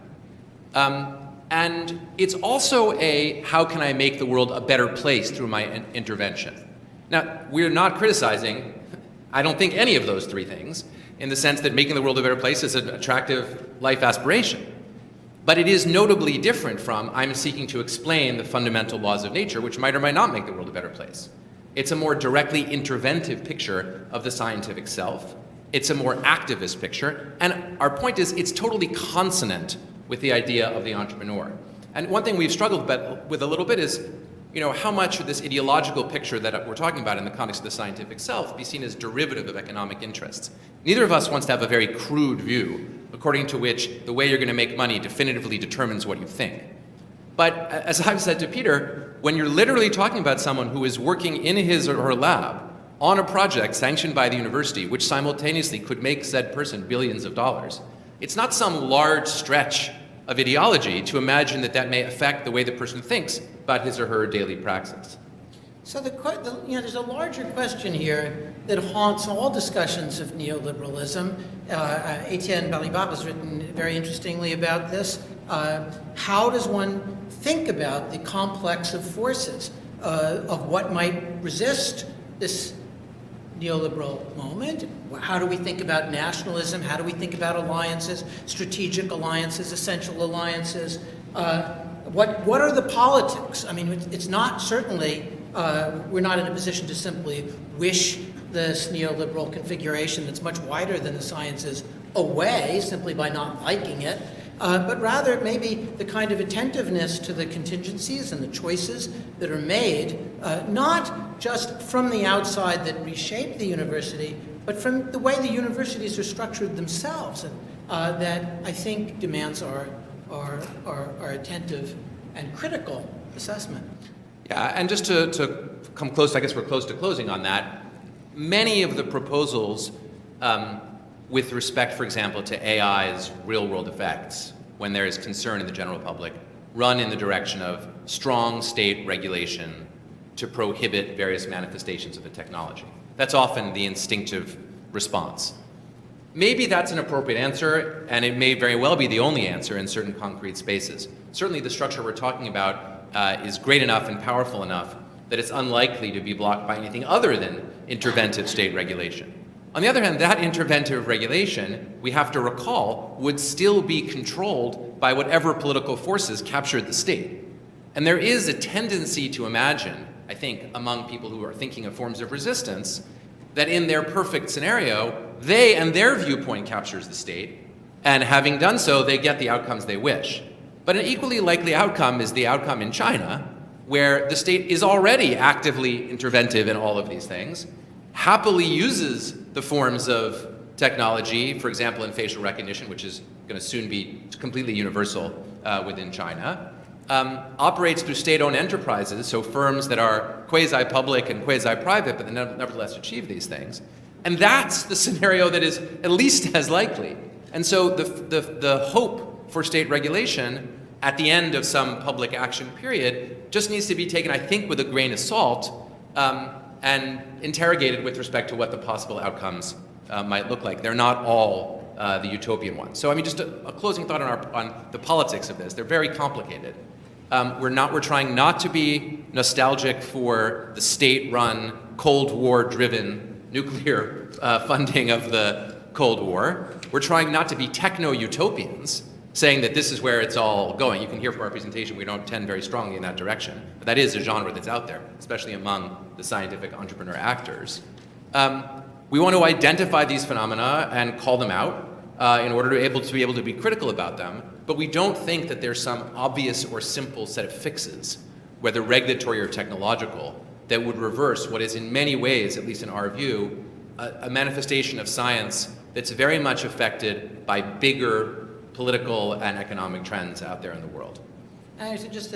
And it's also a, how can I make the world a better place through my intervention? Now, we're not criticizing, I don't think, any of those 3 things, in the sense that making the world a better place is an attractive life aspiration. But it is notably different from, I'm seeking to explain the fundamental laws of nature, which might or might not make the world a better place. It's a more directly interventive picture of the scientific self. It's a more activist picture. And our point is, it's totally consonant with the idea of the entrepreneur. And one thing we've struggled with a little bit is, how much of this ideological picture that we're talking about in the context of the scientific self be seen as derivative of economic interests. Neither of us wants to have a very crude view, according to which the way you're going to make money definitively determines what you think. But as I've said to Peter, when you're literally talking about someone who is working in his or her lab on a project sanctioned by the university, which simultaneously could make said person billions of dollars, it's not some large stretch of ideology to imagine that may affect the way the person thinks about his or her daily praxis. So there's a larger question here that haunts all discussions of neoliberalism. Etienne Balibar has written very interestingly about this. How does one think about the complex of forces of what might resist this neoliberal moment? How do we think about nationalism? How do we think about alliances, strategic alliances, essential alliances? What are the politics? I mean, it's not certainly, we're not in a position to simply wish this neoliberal configuration that's much wider than the sciences away simply by not liking it, but rather maybe the kind of attentiveness to the contingencies and the choices that are made, not just from the outside that reshape the university, but from the way the universities are structured themselves, and that I think demands our attentive and critical assessment. Yeah, and just to come close, I guess we're close to closing on that, many of the proposals with respect, for example, to AI's real-world effects, when there is concern in the general public, run in the direction of strong state regulation to prohibit various manifestations of the technology. That's often the instinctive response. Maybe that's an appropriate answer, and it may very well be the only answer in certain concrete spaces. Certainly the structure we're talking about is great enough and powerful enough that it's unlikely to be blocked by anything other than interventive state regulation. On the other hand, that interventive regulation, we have to recall, would still be controlled by whatever political forces captured the state. And there is a tendency to imagine, I think, among people who are thinking of forms of resistance, that in their perfect scenario, they and their viewpoint captures the state, and having done so, they get the outcomes they wish. But an equally likely outcome is the outcome in China, where the state is already actively interventive in all of these things, happily uses the forms of technology, for example, in facial recognition, which is going to soon be completely universal within China, operates through state-owned enterprises, so firms that are quasi-public and quasi-private, but nevertheless achieve these things. And that's the scenario that is at least as likely. And so the hope for state regulation at the end of some public action period just needs to be taken, I think, with a grain of salt and interrogated with respect to what the possible outcomes might look like. They're not all the utopian ones. So I mean, just a closing thought on the politics of this. They're very complicated. We're trying not to be nostalgic for the state-run, Cold War-driven nuclear funding of the Cold War. We're trying not to be techno-utopians, saying that this is where it's all going. You can hear from our presentation we don't tend very strongly in that direction, but that is a genre that's out there, especially among the scientific entrepreneur actors. We want to identify these phenomena and call them out in order to be able to be critical about them, but we don't think that there's some obvious or simple set of fixes, whether regulatory or technological, that would reverse what is in many ways, at least in our view, a manifestation of science that's very much affected by bigger political and economic trends out there in the world. Actually, just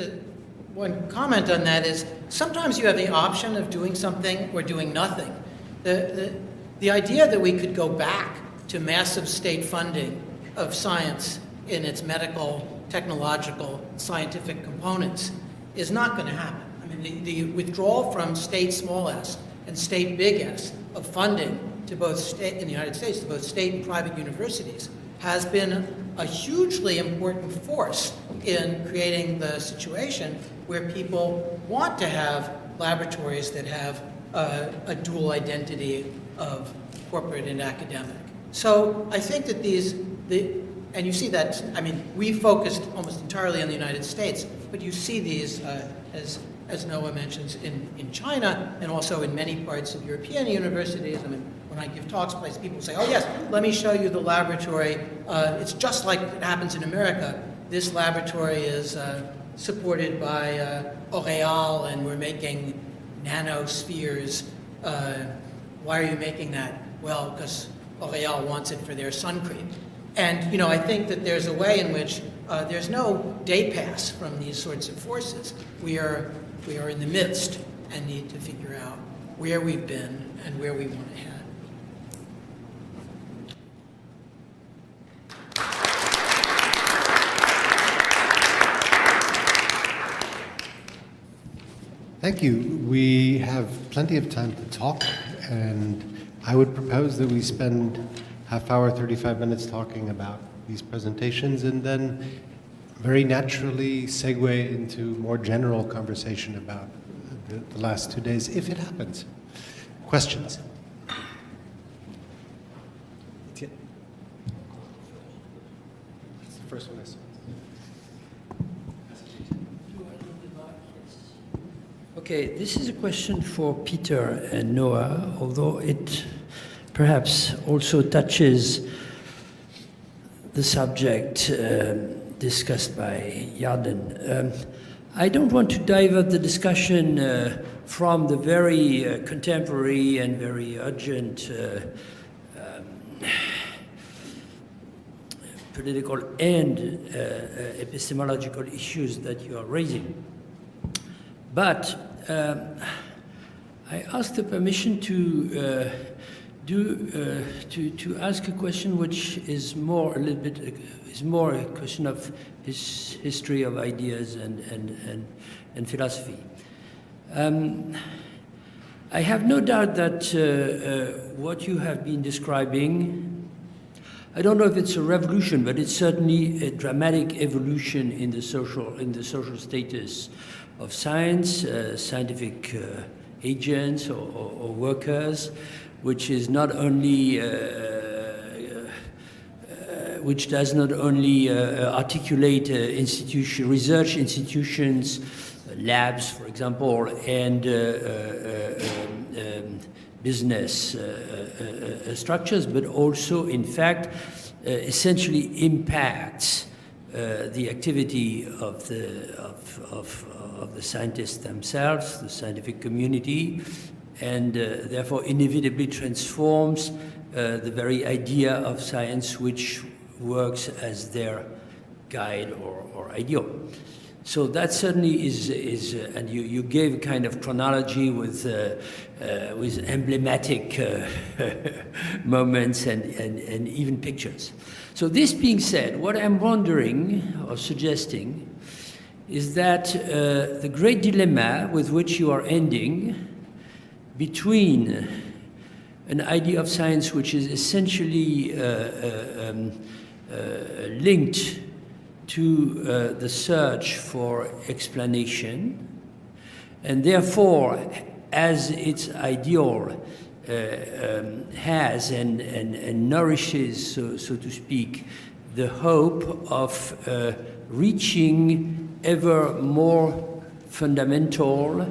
one comment on that is, sometimes you have the option of doing something or doing nothing. The idea that we could go back to massive state funding of science in its medical, technological, scientific components is not going to happen. I mean, the withdrawal from state small s and state big S of funding to both state, in the United States, to both state and private universities has been a hugely important force in creating the situation where people want to have laboratories that have a dual identity of corporate and academic. So I think that and you see that, I mean, we focused almost entirely on the United States, but you see these, as Noah mentions, in China and also in many parts of European universities. I mean, when I give talks, people say, oh yes, let me show you the laboratory. It's just like it happens in America. This laboratory is supported by L'Oreal, and we're making nanospheres. Why are you making that? Well, because L'Oreal wants it for their sun cream. And, you know, I think that there's a way in which there's no day pass from these sorts of forces. We are in the midst and need to figure out where we've been and where we want to head. Thank you. We have plenty of time to talk, and I would propose that we spend half hour, 35 minutes talking about these presentations, and then very naturally segue into more general conversation about the last 2 days, if it happens. Questions? That's the first one I saw. Okay, this is a question for Peter and Noah, although it perhaps also touches the subject discussed by Yarden. I don't want to divert the discussion from the very contemporary and very urgent political and epistemological issues that you are raising. But I asked the permission to ask a question which is more a question of history of ideas and philosophy. I have no doubt that what you have been describing, I don't know if it's a revolution, but it's certainly a dramatic evolution in the social status of science, scientific agents or workers, which is not only which does not only articulate research institutions, labs, for example, and business structures, but also, in fact, essentially impacts the activity of the scientists themselves, the scientific community, and therefore inevitably transforms the very idea of science which works as their guide or ideal. So that certainly is and you gave a kind of chronology with emblematic moments and even pictures. So this being said, what I'm wondering or suggesting is that the great dilemma with which you are ending between an idea of science which is essentially linked to the search for explanation, and therefore, as its ideal has and nourishes, so to speak, the hope of reaching ever more fundamental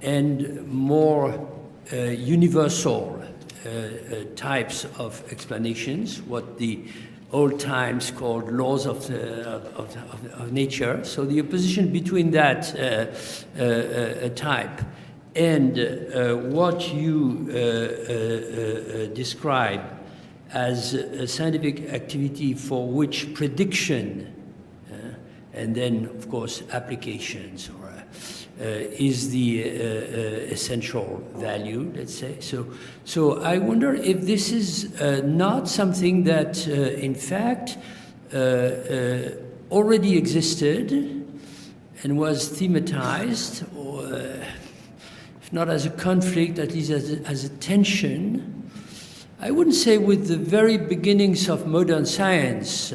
and more universal types of explanations, what the old times called laws of nature. So the opposition between that type and what you describe as a scientific activity for which prediction and then, of course, applications is the essential value, let's say. So I wonder if this is not something that, in fact, already existed and was thematized, or if not as a conflict, at least as a tension. I wouldn't say with the very beginnings of modern science,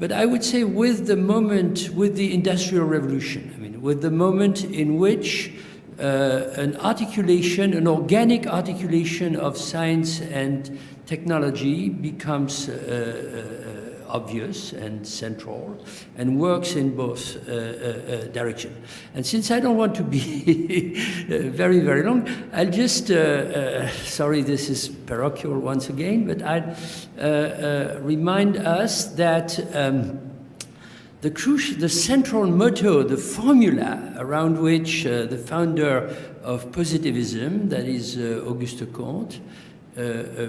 but I would say with the moment, with the Industrial Revolution, I mean, with the moment in which an articulation, an organic articulation of science and technology becomes obvious and central and works in both directions. And since I don't want to be very, very long, I'll just, sorry, this is parochial once again, but I'd remind us that the central motto, the formula around which the founder of positivism, that is Auguste Comte,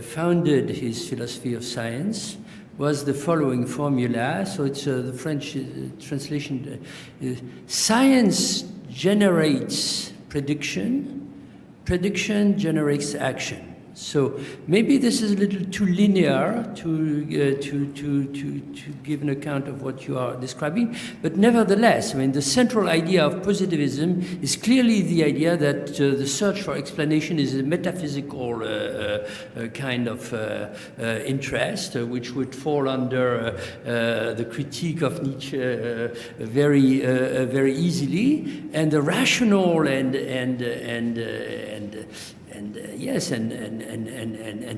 founded his philosophy of science, was the following formula. So it's the French translation. Science generates prediction, prediction generates action. So maybe this is a little too linear to give an account of what you are describing, but nevertheless, I mean, the central idea of positivism is clearly the idea that the search for explanation is a metaphysical kind of interest, which would fall under the critique of Nietzsche very easily, and the rational and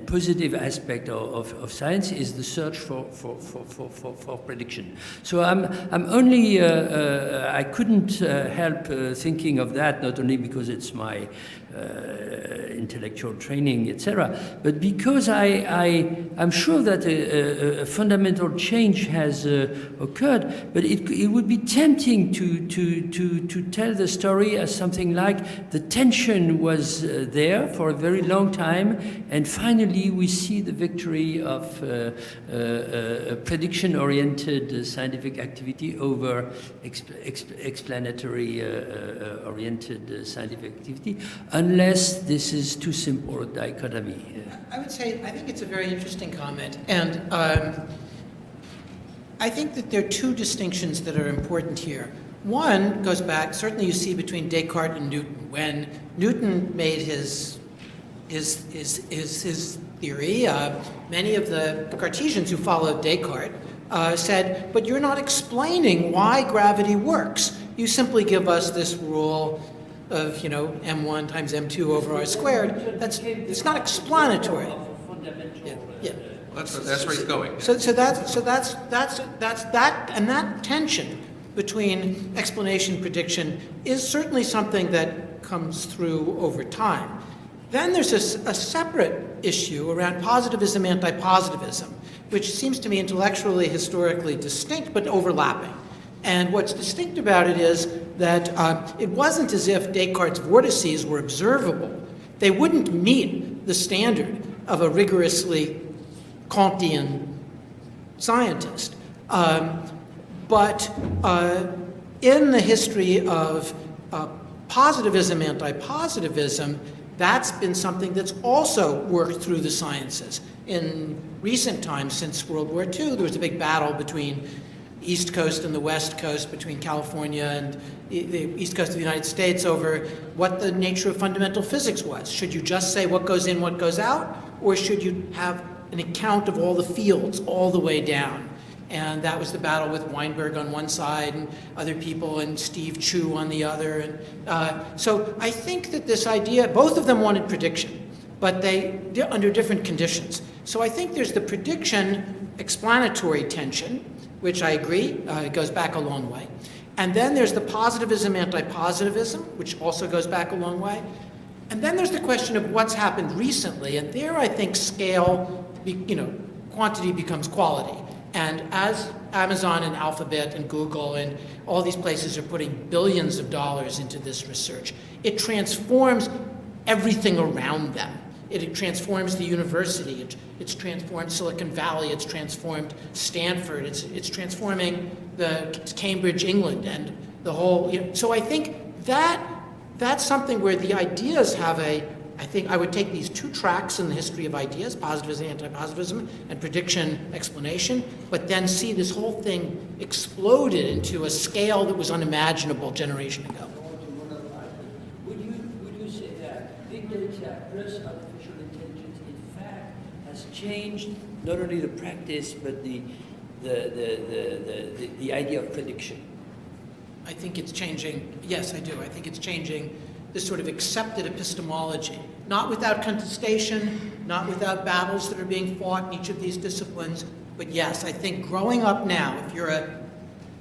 positive aspect of science is the search for prediction. So I'm only I couldn't help thinking of that, not only because it's my intellectual training, etc., but because I'm sure that a fundamental change has occurred. But it would be tempting to tell the story as something like the tension was there for a very long time, and finally we see the victory of prediction-oriented scientific activity over explanatory-oriented scientific activity, unless this is too simple a dichotomy. I would say, I think it's a very interesting comment, and I think that there are two distinctions that are important here. One goes back, certainly you see between Descartes and Newton. When Newton made his theory, many of the Cartesians who followed Descartes said, but you're not explaining why gravity works. You simply give us this rule of, m1 times m2 over r squared. It's not explanatory. Yeah. That's where he's going. So that's that, and that tension between explanation and prediction is certainly something that comes through over time. Then there's a separate issue around positivism, anti-positivism, which seems to me intellectually, historically distinct, but overlapping. And what's distinct about it is that it wasn't as if Descartes' vortices were observable. They wouldn't meet the standard of a rigorously Kantian scientist. But in the history of positivism, anti-positivism, that's been something that's also worked through the sciences. In recent times, since World War II, there was a big battle between the East Coast and the West Coast, between California and the East Coast of the United States, over what the nature of fundamental physics was. Should you just say what goes in, what goes out, or should you have an account of all the fields all the way down? And that was the battle with Weinberg on one side and other people, and Steve Chu on the other. And so I think that this idea, both of them wanted prediction, but they under different conditions. So I think there's the prediction explanatory tension, which I agree, it goes back a long way. And then there's the positivism, anti-positivism, which also goes back a long way. And then there's the question of what's happened recently, and there I think scale, quantity becomes quality. And as Amazon and Alphabet and Google and all these places are putting billions of dollars into this research, it transforms everything around them. It transforms the university, it's transformed Silicon Valley, it's transformed Stanford, it's transforming Cambridge, England, and the whole, so I think that's something where the ideas have I think I would take these two tracks in the history of ideas, positivism, anti-positivism, and prediction, explanation, but then see this whole thing exploded into a scale that was unimaginable a generation ago. Would you say that big data plus artificial intelligence in fact has changed not only the practice but the idea of prediction? I think it's changing, yes, I do. I think it's changing this sort of accepted epistemology, not without contestation, not without battles that are being fought in each of these disciplines, but yes, I think growing up now, if you're a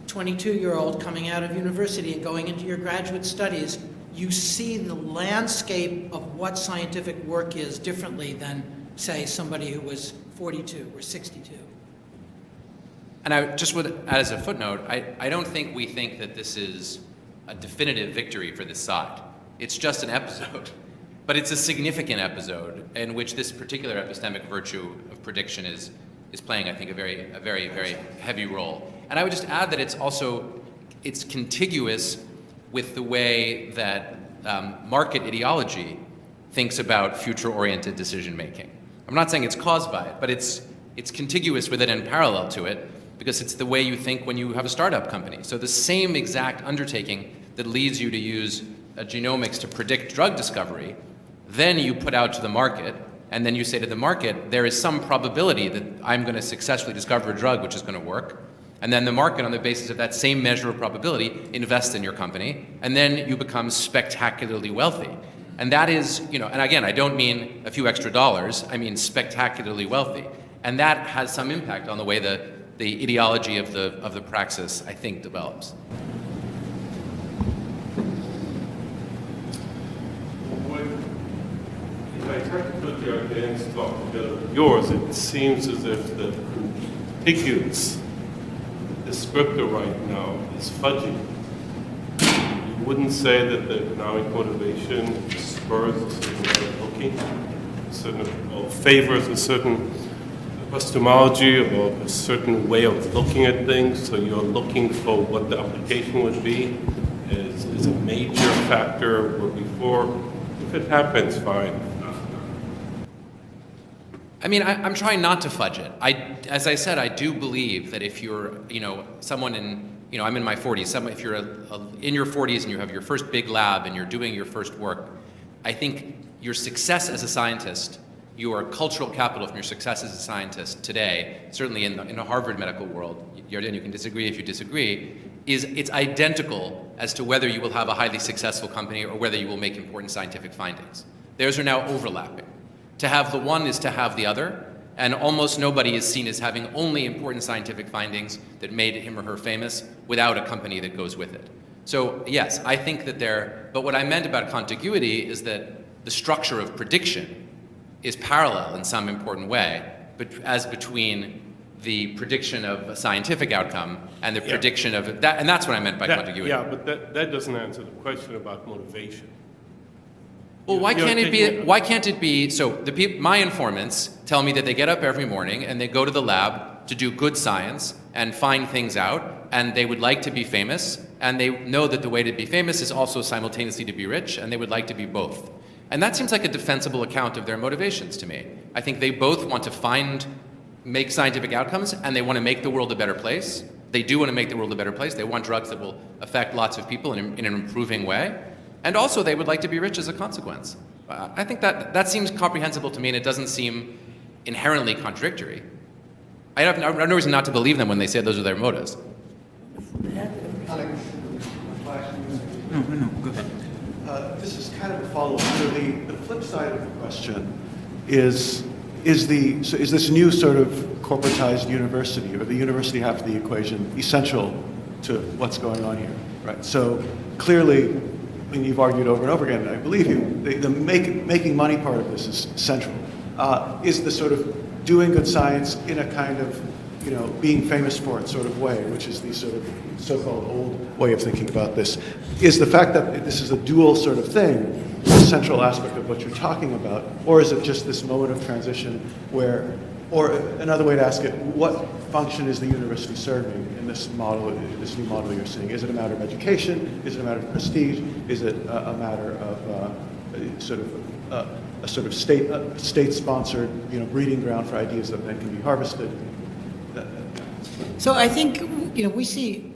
22-year-old coming out of university and going into your graduate studies, you see the landscape of what scientific work is differently than, say, somebody who was 42 or 62. And I just would add as a footnote, I don't think we think that this is a definitive victory for this side. It's just an episode, but it's a significant episode in which this particular epistemic virtue of prediction is playing, I think, a very, very heavy role. And I would just add that it's contiguous with the way that market ideology thinks about future-oriented decision-making. I'm not saying it's caused by it, but it's contiguous with it and parallel to it, because it's the way you think when you have a startup company. So the same exact undertaking that leads you to use genomics to predict drug discovery, then you put out to the market, and then you say to the market, there is some probability that I'm going to successfully discover a drug which is going to work, and then the market, on the basis of that same measure of probability, invests in your company, and then you become spectacularly wealthy. And that is, and again, I don't mean a few extra dollars, I mean spectacularly wealthy. And that has some impact on the way the ideology of the praxis, I think, develops. If I try to put your against talk together with yours, it seems as if the contiguous descriptor right now is fudgy. You wouldn't say that the economic motivation spurs a certain way of looking, or favors a certain epistemology or a certain way of looking at things, so you're looking for what the application would be is a major factor where before, if it happens, fine. I mean, I'm trying not to fudge it. As I said, I do believe that if you're, someone in, I'm in my 40s, if you're in your 40s and you have your first big lab and you're doing your first work, I think your success as a scientist, your cultural capital from your success as a scientist today, certainly in the Harvard medical world, Yarden, you can disagree if you disagree, it's identical as to whether you will have a highly successful company or whether you will make important scientific findings. Theirs are now overlapping. To have the one is to have the other, and almost nobody is seen as having only important scientific findings that made him or her famous without a company that goes with it. So yes, I think that but what I meant about contiguity is that the structure of prediction is parallel in some important way, but as between the prediction of a scientific outcome and the prediction of that, and that's what I meant by contiguity. Yeah, but that doesn't answer the question about motivation. Well, why can't it be, so my informants tell me that they get up every morning and they go to the lab to do good science and find things out, and they would like to be famous, and they know that the way to be famous is also simultaneously to be rich, and they would like to be both. And that seems like a defensible account of their motivations to me. I think they both want to make scientific outcomes, and they want to make the world a better place. They do want to make the world a better place. They want drugs that will affect lots of people in an improving way. And also, they would like to be rich as a consequence. I think that seems comprehensible to me, and it doesn't seem inherently contradictory. I have no reason not to believe them when they say those are their motives. Alex, no, go ahead. This is kind of a follow-up. So the flip side of the question is, is this new sort of corporatized university, or the university half of the equation, essential to what's going on here, right? So clearly, and you've argued over and over again, and I believe you, the making money part of this is central. Is the sort of doing good science in a kind of, being famous for it sort of way, which is the sort of so-called old way of thinking about this, is the fact that this is a dual sort of thing a central aspect of what you're talking about, or is it just this moment of transition where, or another way to ask it, what function is the university serving in this model, this new model you're seeing? Is it a matter of education? Is it a matter of prestige? Is it a matter of a sort of state-sponsored, breeding ground for ideas that then can be harvested? So I think, we see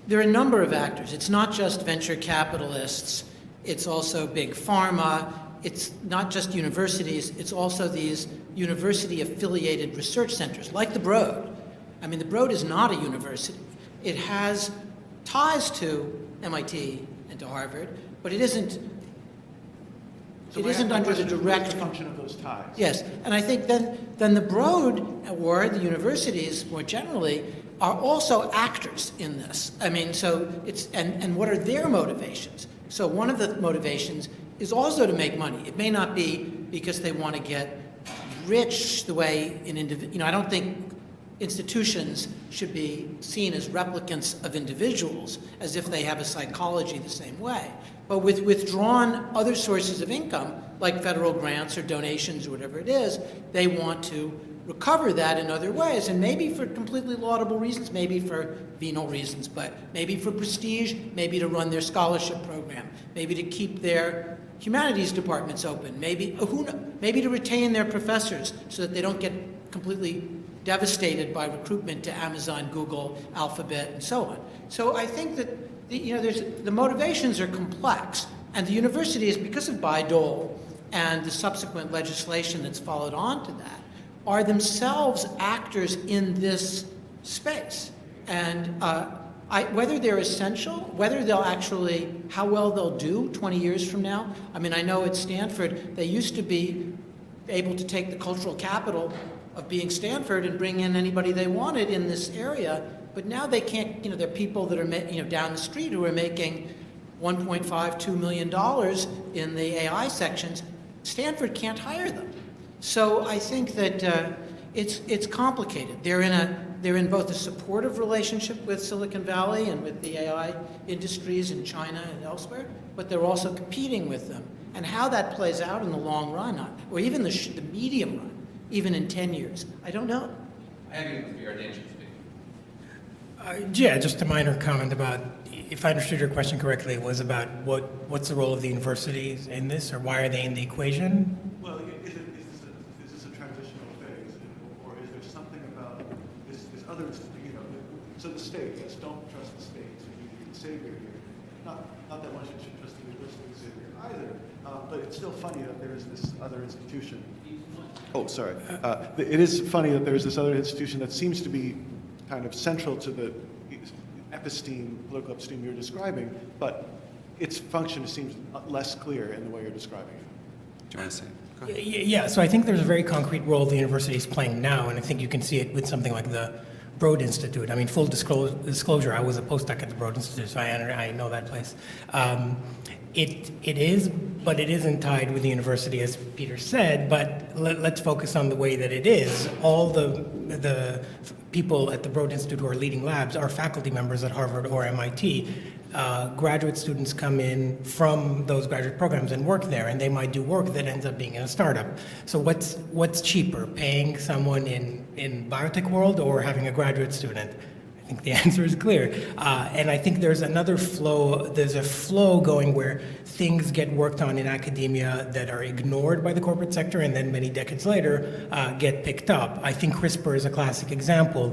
there are a number of actors. It's not just venture capitalists. It's also big pharma. It's not just universities. It's also these university-affiliated research centers, like the Broad. I mean, the Broad is not a university. It has ties to MIT and to Harvard, but it isn't. It isn't under the direct function of those ties. Yes, and I think then the Broad, or the universities more generally, are also actors in this. I mean, so it's, and what are their motivations? So one of the motivations is also to make money. It may not be because they want to get rich the way I don't think institutions should be seen as replicants of individuals, as if they have a psychology the same way. But with withdrawn other sources of income, like federal grants or donations or whatever it is, they want to recover that in other ways, and maybe for completely laudable reasons, maybe for venal reasons, but maybe for prestige, maybe to run their scholarship program, maybe to keep their humanities departments open, maybe to retain their professors so that they don't get completely devastated by recruitment to Amazon, Google, Alphabet, and so on. So I think that the motivations are complex, and the universities, because of Dole and the subsequent legislation that's followed on to that, are themselves actors in this space. And whether they're essential, whether they'll actually, how well they'll do 20 years from now. I mean, I know at Stanford, they used to be able to take the cultural capital of being Stanford and bring in anybody they wanted in this area, but now they can't, there are people that are, down the street who are making $1.5–2 million in the AI sections. Stanford can't hire them. So I think that it's complicated. They're in both a supportive relationship with Silicon Valley and with the AI industries in China and elsewhere, but they're also competing with them. And how that plays out in the long run, or even the medium run, even in 10 years, I don't know. I agree with Yarden should speak. Yeah, just a minor comment about, if I understood your question correctly, it was about what's the role of the universities in this, or why are they in the equation? Well, is this a transitional phase, or is there something about this other, so the state, yes, don't trust the state, so you need the savior here. Not that one should trust the university savior either, but it's still funny that there is this other institution. Oh, sorry. It is funny that there is this other institution that seems to be kind of central to the episteme, political episteme you're describing, but its function seems less clear in the way you're describing it. Do you want to say? Go ahead. Yeah, so I think there's a very concrete role the university is playing now, and I think you can see it with something like the Broad Institute. I mean, full disclosure, I was a postdoc at the Broad Institute, so I know that place. It is, but it isn't tied with the university, as Peter said, but let's focus on the way that it is. All the people at the Broad Institute who are leading labs are faculty members at Harvard or MIT. Graduate students come in from those graduate programs and work there, and they might do work that ends up being in a startup. So what's cheaper, paying someone in biotech world or having a graduate student? I think the answer is clear. And I think there's another flow, there's a flow going where things get worked on in academia that are ignored by the corporate sector and then many decades later get picked up. I think CRISPR is a classic example.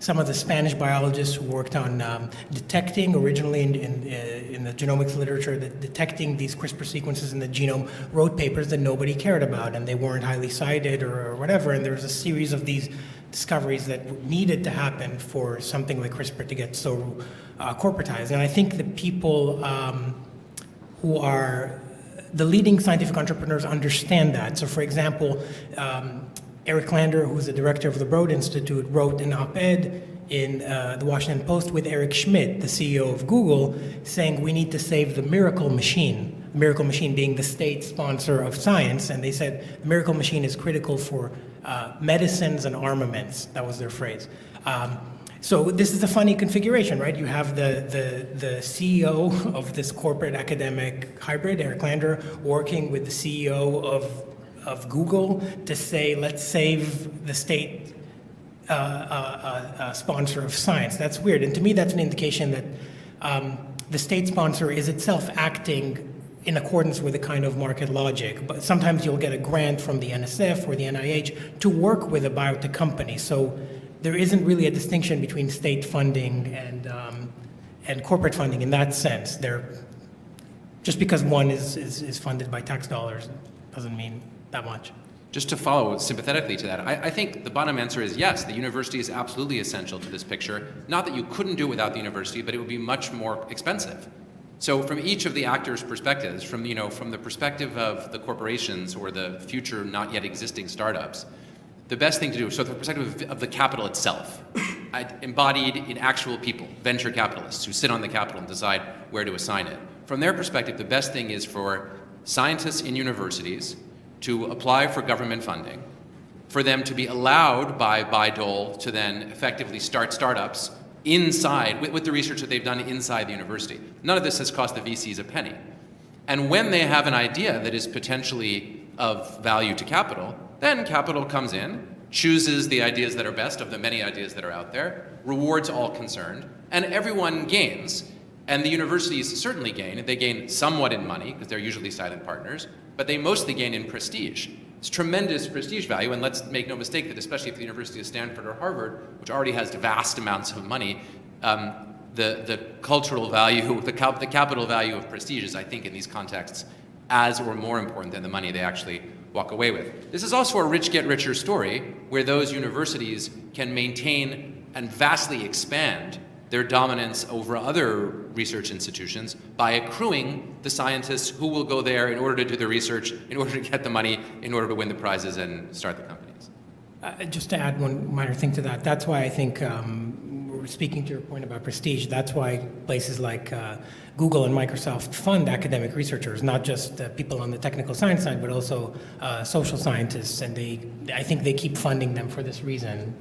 Some of the Spanish biologists who worked on detecting, originally in the genomics literature, detecting these CRISPR sequences in the genome, wrote papers that nobody cared about, and they weren't highly cited or whatever, and there was a series of these discoveries that needed to happen for something like CRISPR to get so corporatized. And I think the people who are the leading scientific entrepreneurs understand that. So for example, Eric Lander, who's the director of the Broad Institute, wrote an op-ed in the Washington Post with Eric Schmidt, the CEO of Google, saying we need to save the miracle machine being the state sponsor of science. And they said the miracle machine is critical for medicines and armaments. That was their phrase. So this is a funny configuration, right? You have the CEO of this corporate academic hybrid, Eric Lander, working with the CEO of Google to say, let's save the state sponsor of science. That's weird. And to me, that's an indication that the state sponsor is itself acting in accordance with a kind of market logic. But sometimes you'll get a grant from the NSF or the NIH to work with a biotech company. So there isn't really a distinction between state funding and corporate funding in that sense. Just because one is funded by tax dollars doesn't mean that much. Just to follow sympathetically to that, I think the bottom answer is yes, the university is absolutely essential to this picture. Not that you couldn't do it without the university, but it would be much more expensive. So from each of the actors' perspectives, from the perspective of the corporations or the future not yet existing startups, the best thing to do, so the perspective of the capital itself, embodied in actual people, venture capitalists who sit on the capital and decide where to assign it. From their perspective, the best thing is for scientists in universities to apply for government funding, for them to be allowed by Dole to then effectively start startups inside, with the research that they've done inside the university. None of this has cost the VCs a penny. And when they have an idea that is potentially of value to capital, then capital comes in, chooses the ideas that are best of the many ideas that are out there, rewards all concerned, and everyone gains. And the universities certainly gain. They gain somewhat in money, because they're usually silent partners, but they mostly gain in prestige. It's tremendous prestige value, and let's make no mistake that especially if the University of Stanford or Harvard, which already has vast amounts of money, the cultural value, the capital value of prestige is, I think, in these contexts, as or more important than the money they actually walk away with. This is also a rich get richer story, where those universities can maintain and vastly expand their dominance over other research institutions by accruing the scientists who will go there in order to do the research, in order to get the money, in order to win the prizes and start the companies. Just to add one minor thing to that, that's why I think, speaking to your point about prestige, that's why places like Google and Microsoft fund academic researchers, not just people on the technical science side, but also social scientists, and I think they keep funding them for this reason.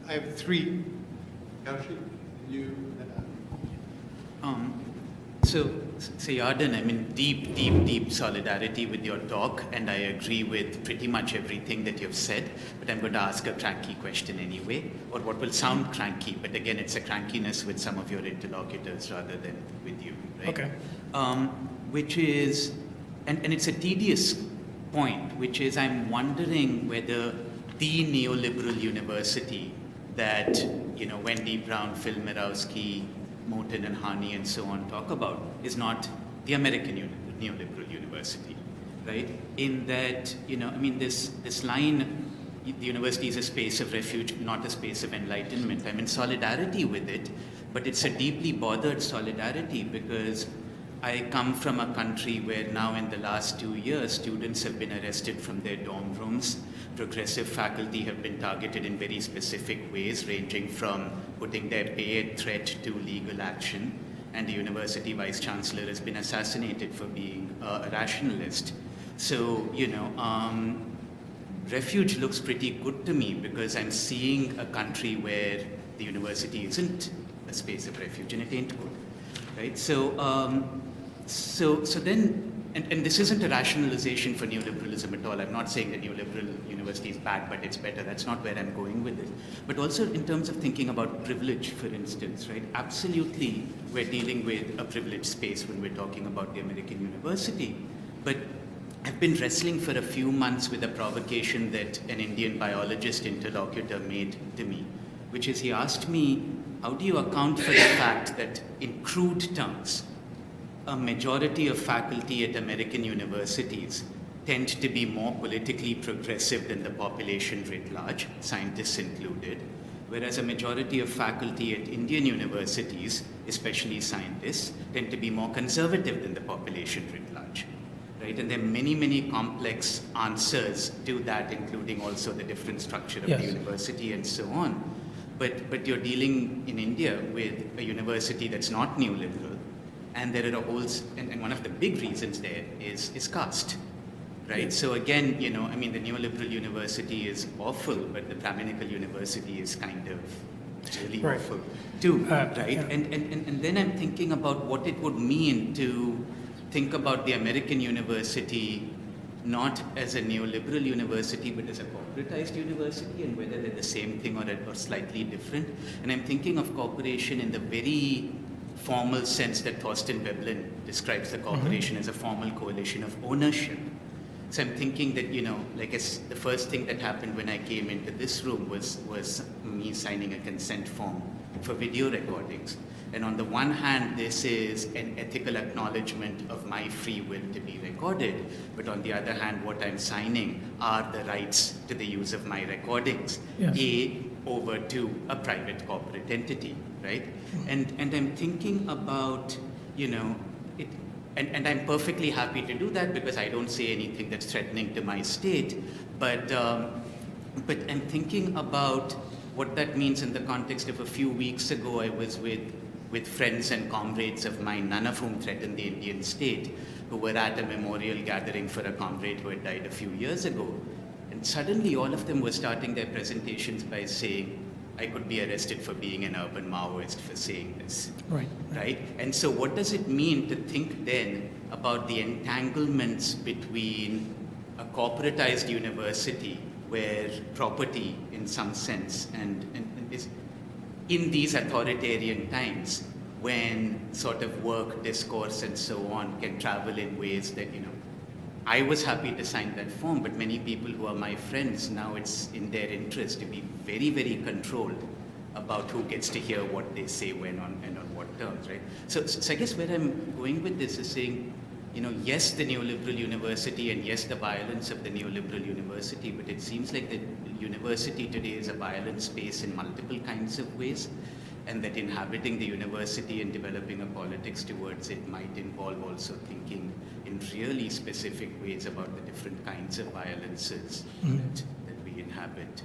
I have three. Yoshi, you. So Yarden, I mean, deep solidarity with your talk, and I agree with pretty much everything that you've said, but I'm going to ask a cranky question anyway, or what will sound cranky, but again, it's a crankiness with some of your interlocutors rather than with you, right? Okay. Which is, and it's a tedious point, which is I'm wondering whether the neoliberal university that, Wendy Brown, Phil Mirowski, Moten and Hani and so on talk about is not the American neoliberal university, right? In that, this line, the university is a space of refuge, not a space of enlightenment. I'm in solidarity with it, but it's a deeply bothered solidarity because I come from a country where now in the last 2 years, students have been arrested from their dorm rooms. Progressive faculty have been targeted in very specific ways, ranging from putting their pay at threat to legal action. And the university vice chancellor has been assassinated for being a rationalist. So, refuge looks pretty good to me because I'm seeing a country where the university isn't a space of refuge and it ain't good, right? So then, and this isn't a rationalization for neoliberalism at all. I'm not saying that neoliberal university is bad, but it's better. That's not where I'm going with it. But also in terms of thinking about privilege, for instance, right? Absolutely, we're dealing with a privileged space when we're talking about the American university. But I've been wrestling for a few months with a provocation that an Indian biologist interlocutor made to me, which is he asked me, how do you account for the fact that in crude terms, a majority of faculty at American universities tend to be more politically progressive than the population writ large, scientists included, whereas a majority of faculty at Indian universities, especially scientists, tend to be more conservative than the population writ large, right? And there are many, many complex answers to that, including also the different structure of the university and so on. But you're dealing in India with a university that's not neoliberal, and there are and one of the big reasons there is caste, right? So again, the neoliberal university is awful, but the Brahminical university is kind of really awful too, right? Yeah. And then I'm thinking about what it would mean to think about the American university not as a neoliberal university, but as a corporatized university, and whether they're the same thing or slightly different. And I'm thinking of corporation in the very formal sense that Thorsten Veblen describes the corporation as a formal coalition of ownership. So I'm thinking that, the first thing that happened when I came into this room was me signing a consent form for video recordings. And on the one hand, this is an ethical acknowledgement of my free will to be recorded. But on the other hand, what I'm signing are the rights to the use of my recordings, over to a private corporate entity, right? And I'm thinking about, and I'm perfectly happy to do that because I don't say anything that's threatening to my state. But I'm thinking about what that means in the context of a few weeks ago, I was with friends and comrades of mine, none of whom threatened the Indian state, who were at a memorial gathering for a comrade who had died a few years ago. And suddenly all of them were starting their presentations by saying, I could be arrested for being an urban Maoist for saying this. Right? And so what does it mean to think then about the entanglements between a corporatized university where property in some sense and is in these authoritarian times when sort of work, discourse, and so on can travel in ways that, I was happy to sign that form, but many people who are my friends, now it's in their interest to be very, very controlled about who gets to hear what they say when and on what terms, right? So I guess where I'm going with this is saying, yes, the neoliberal university, and yes, the violence of the neoliberal university, but it seems like the university today is a violent space in multiple kinds of ways, and that inhabiting the university and developing a politics towards it might involve also thinking in really specific ways about the different kinds of violences that we inhabit.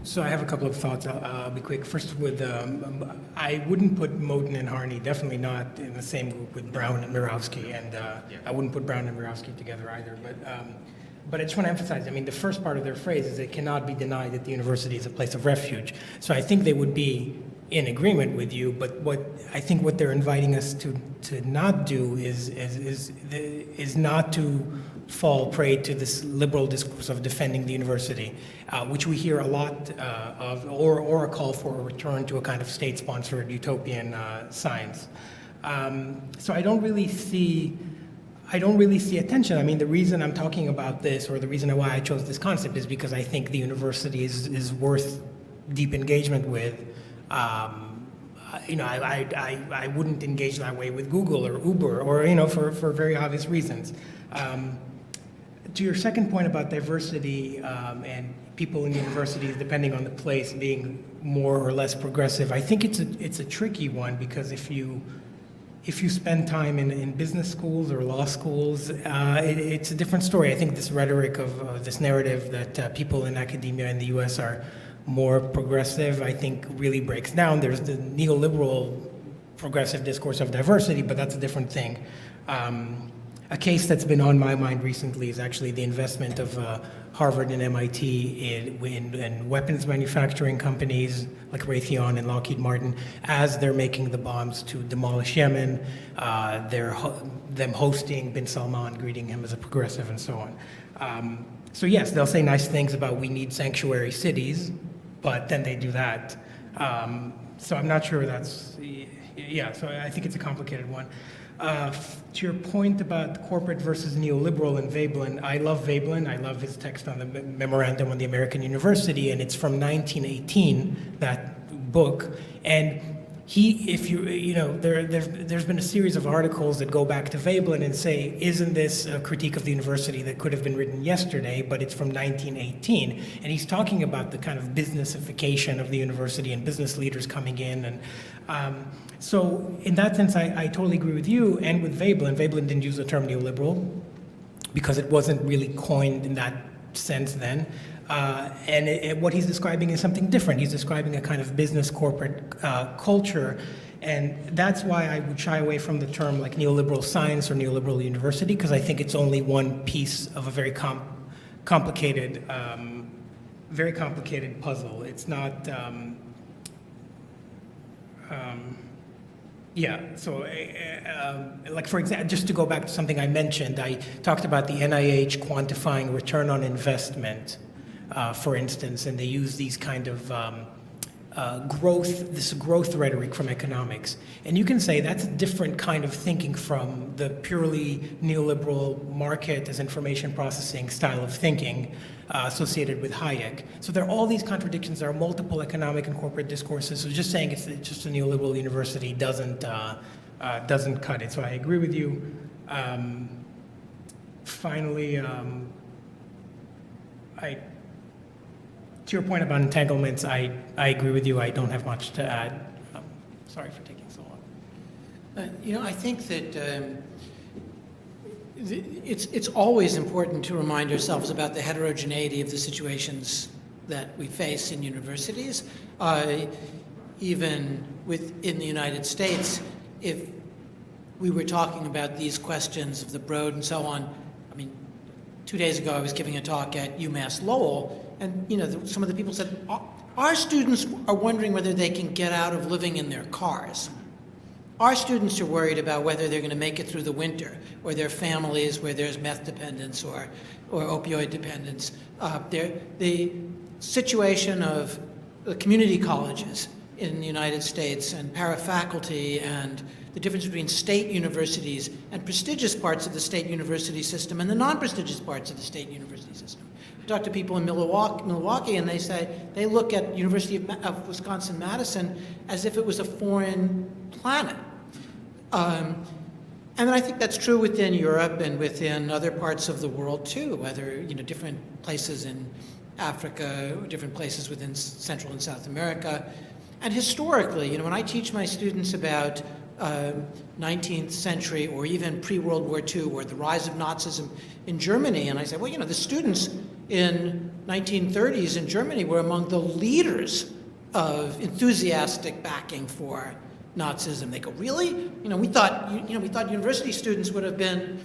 So I have a couple of thoughts. I'll be quick. First, I wouldn't put Moten and Harney, definitely not in the same group with Brown and Mirowski, and I wouldn't put Brown and Mirowski together either. But I just want to emphasize, the first part of their phrase is it cannot be denied that the university is a place of refuge. So I think they would be in agreement with you, but what they're inviting us to not do is not to fall prey to this liberal discourse of defending the university, which we hear a lot of, or a call for a return to a kind of state-sponsored utopian science. So I don't really see a tension. The reason I'm talking about this, or the reason why I chose this concept, is because I think the university is worth deep engagement with. I wouldn't engage that way with Google or Uber, or for very obvious reasons. To your second point about diversity and people in universities, depending on the place, being more or less progressive, I think it's a tricky one, because if you spend time in business schools or law schools, it's a different story. I think this rhetoric of this narrative that people in academia in the U.S. are more progressive, I think really breaks down. There's the neoliberal progressive discourse of diversity, but that's a different thing. A case that's been on my mind recently is actually the investment of Harvard and MIT in weapons manufacturing companies like Raytheon and Lockheed Martin as they're making the bombs to demolish Yemen. Them hosting Bin Salman, greeting him as a progressive, and so on. So yes, they'll say nice things about we need sanctuary cities, but then they do that. So I'm not sure that's, so I think it's a complicated one. To your point about corporate versus neoliberal and Veblen, I love Veblen. I love his text on the memorandum on the American University, and it's from 1918, that book. And there's been a series of articles that go back to Veblen and say, isn't this a critique of the university that could have been written yesterday, but it's from 1918? And he's talking about the kind of businessification of the university and business leaders coming in. And so in that sense, I totally agree with you and with Veblen. Veblen didn't use the term neoliberal because it wasn't really coined in that sense then. What he's describing is something different. He's describing a kind of business corporate culture, and that's why I would shy away from the term like neoliberal science or neoliberal university, because I think it's only one piece of a very complicated puzzle. It's not. Like for example, just to go back to something I mentioned, I talked about the NIH quantifying return on investment. For instance, and they use these kind of growth rhetoric from economics. And you can say that's a different kind of thinking from the purely neoliberal market as information processing style of thinking associated with Hayek. So there are all these contradictions. There are multiple economic and corporate discourses. So just saying it's just a neoliberal university doesn't cut it. So I agree with you. Finally, to your point about entanglements, I agree with you. I don't have much to add. Sorry for taking so long. I think that it's always important to remind ourselves about the heterogeneity of the situations that we face in universities. Even within the United States, if we were talking about these questions of the Broad and so on, 2 days ago I was giving a talk at UMass Lowell, and some of the people said, our students are wondering whether they can get out of living in their cars. Our students are worried about whether they're going to make it through the winter, or their families where there's meth dependence or opioid dependence. The situation of the community colleges in the United States and parafaculty and the difference between state universities and prestigious parts of the state university system and the non-prestigious parts of the state university system. I talk to people in Milwaukee, and they say they look at University of Wisconsin-Madison as if it was a foreign planet. And then I think that's true within Europe and within other parts of the world too, whether different places in Africa, or different places within Central and South America. And historically, when I teach my students about 19th century or even pre-World War II or the rise of Nazism in Germany, and I say, well, the students in 1930s in Germany were among the leaders of enthusiastic backing for Nazism. They go, really? We thought university students would have been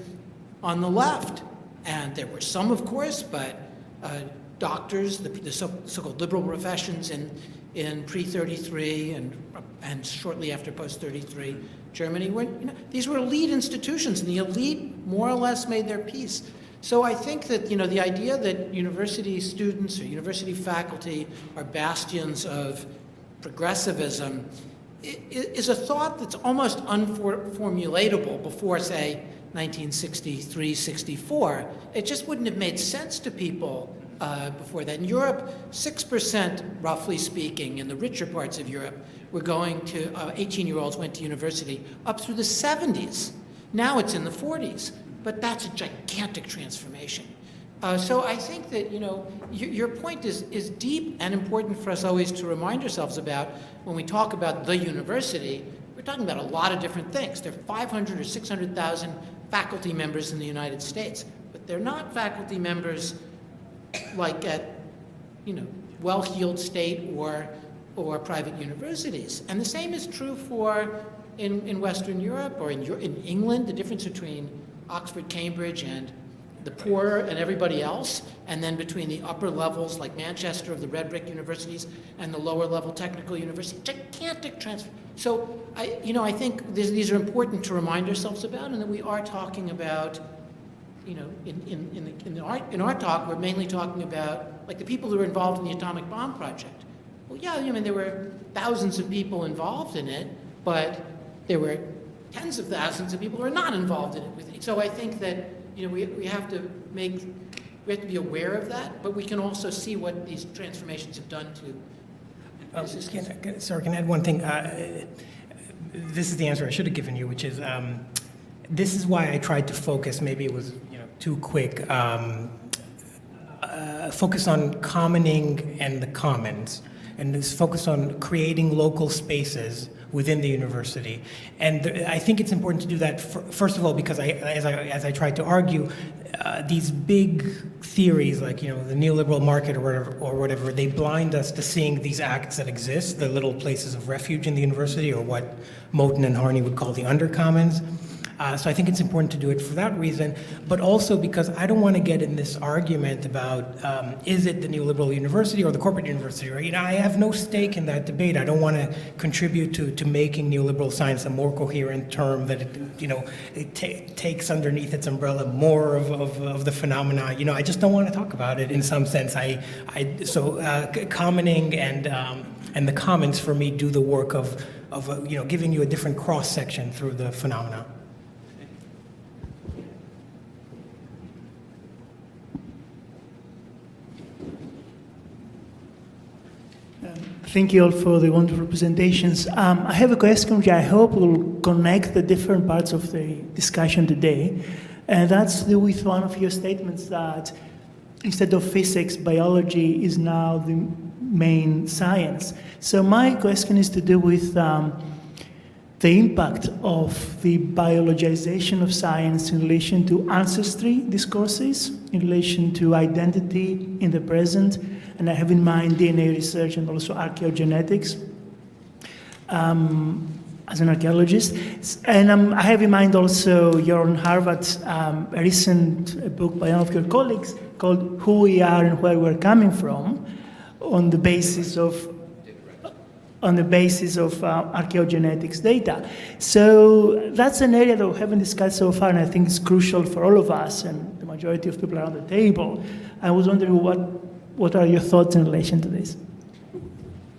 on the left, and there were some, of course, but doctors, the so-called liberal professions in pre-33 and shortly after post-33 Germany, these were elite institutions, and the elite more or less made their peace. So I think that the idea that university students or university faculty are bastions of progressivism is a thought that's almost unformulatable before, say, 1963, 64. It just wouldn't have made sense to people before that. In Europe, 6%, roughly speaking, in the richer parts of Europe, were going to, 18-year-olds went to university up through the 70s. Now it's in the 40s, but that's a gigantic transformation. So I think that, your point is deep and important for us always to remind ourselves about when we talk about the university. We're talking about a lot of different things. There are 500 or 600,000 faculty members in the United States, but they're not faculty members like at, well-heeled state or private universities. And the same is true for in Western Europe or in England, the difference between Oxford, Cambridge, and the poor and everybody else, and then between the upper levels like Manchester of the red brick universities and the lower level technical universities, gigantic transfer. So I think these are important to remind ourselves about, and that we are talking about, in our talk, we're mainly talking about like the people who were involved in the atomic bomb project. Well, yeah, there were thousands of people involved in it, but there were tens of thousands of people who are not involved in it. So I think that we have to be aware of that, but we can also see what these transformations have done to Sorry, can I add one thing? This is the answer I should have given you, which is this is why I tried to focus. Maybe it was too quick. Focus on commoning and the commons, and this focus on creating local spaces within the university. And I think it's important to do that, first of all, because as I tried to argue, these big theories like the neoliberal market or whatever, they blind us to seeing these acts that exist, the little places of refuge in the university, or what Moten and Harney would call the undercommons. So I think it's important to do it for that reason, but also because I don't want to get in this argument about is it the neoliberal university or the corporate university? Or, I have no stake in that debate. I don't want to contribute to making neoliberal science a more coherent term that it takes underneath its umbrella more of the phenomena. I just don't want to talk about it in some sense. Commoning and the commons for me do the work of giving you a different cross section through the phenomena. Thank you all for the wonderful presentations. I have a question which I hope will connect the different parts of the discussion today, and that's to do with one of your statements that instead of physics, biology is now the main science. So my question is to do with the impact of the biologization of science in relation to ancestry discourses, in relation to identity in the present, and I have in mind DNA research and also archaeogenetics as an archaeologist. And I have in mind also your Harvard's a recent book by one of your colleagues called Who We Are and Where We're Coming From, on the basis of archaeogenetics data. So that's an area that we haven't discussed so far, and I think it's crucial for all of us and the majority of people around the table. I was wondering what are your thoughts in relation to this?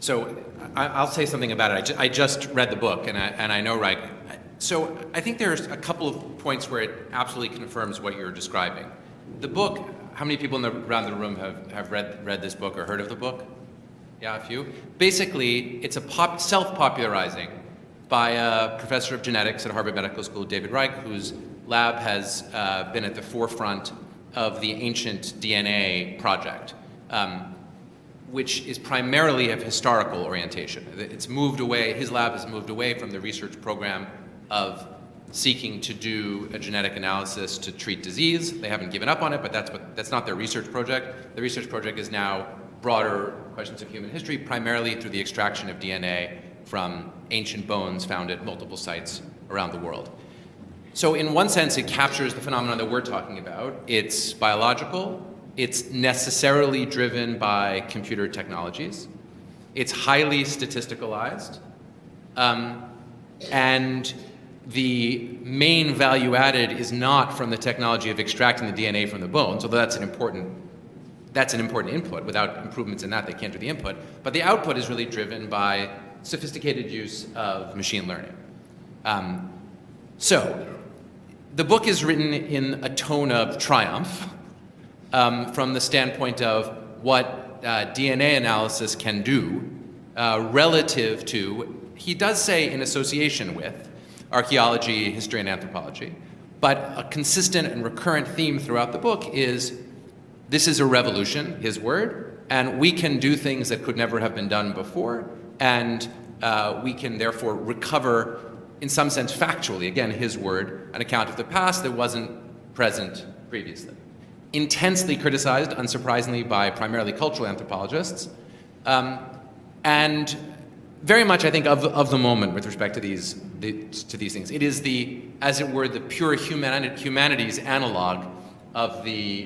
So I'll say something about it. I just read the book, and I know, right? So I think there's a couple of points where it absolutely confirms what you're describing. The book, how many people around the room have read this book or heard of the book? Yeah, a few. Basically, it's a self-popularizing by a professor of genetics at Harvard Medical School, David Reich, whose lab has been at the forefront of the ancient DNA project, which is primarily of historical orientation. It's moved away, his lab has moved away from the research program of seeking to do a genetic analysis to treat disease. They haven't given up on it, but that's not their research project. The research project is now broader questions of human history, primarily through the extraction of DNA from ancient bones found at multiple sites around the world. So in one sense, it captures the phenomenon that we're talking about. It's biological. It's necessarily driven by computer technologies. It's highly statisticalized. And the main value added is not from the technology of extracting the DNA from the bones, although that's an important input. Without improvements in that, they can't do the input. But the output is really driven by sophisticated use of machine learning. So the book is written in a tone of triumph from the standpoint of what DNA analysis can do relative to, he does say in association with, archaeology, history, and anthropology. But a consistent and recurrent theme throughout the book is this is a revolution, his word, and we can do things that could never have been done before, and we can therefore recover, in some sense factually, again, his word, an account of the past that wasn't present previously. Intensely criticized, unsurprisingly, by primarily cultural anthropologists, and very much, I think, of the moment with respect to these things. It is the, as it were, the pure humanities analog of the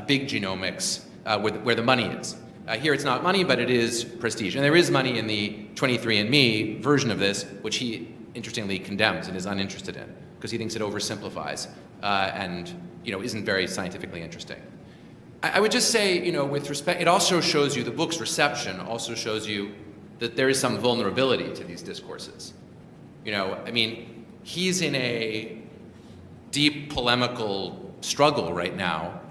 big genomics where the money is. Here it's not money, but it is prestige. And there is money in the 23andMe version of this, which he interestingly condemns and is uninterested in, because he thinks it oversimplifies and isn't very scientifically interesting. I would just say, with respect, it also shows you, the book's reception also shows you that there is some vulnerability to these discourses. He's in a deep polemical struggle right now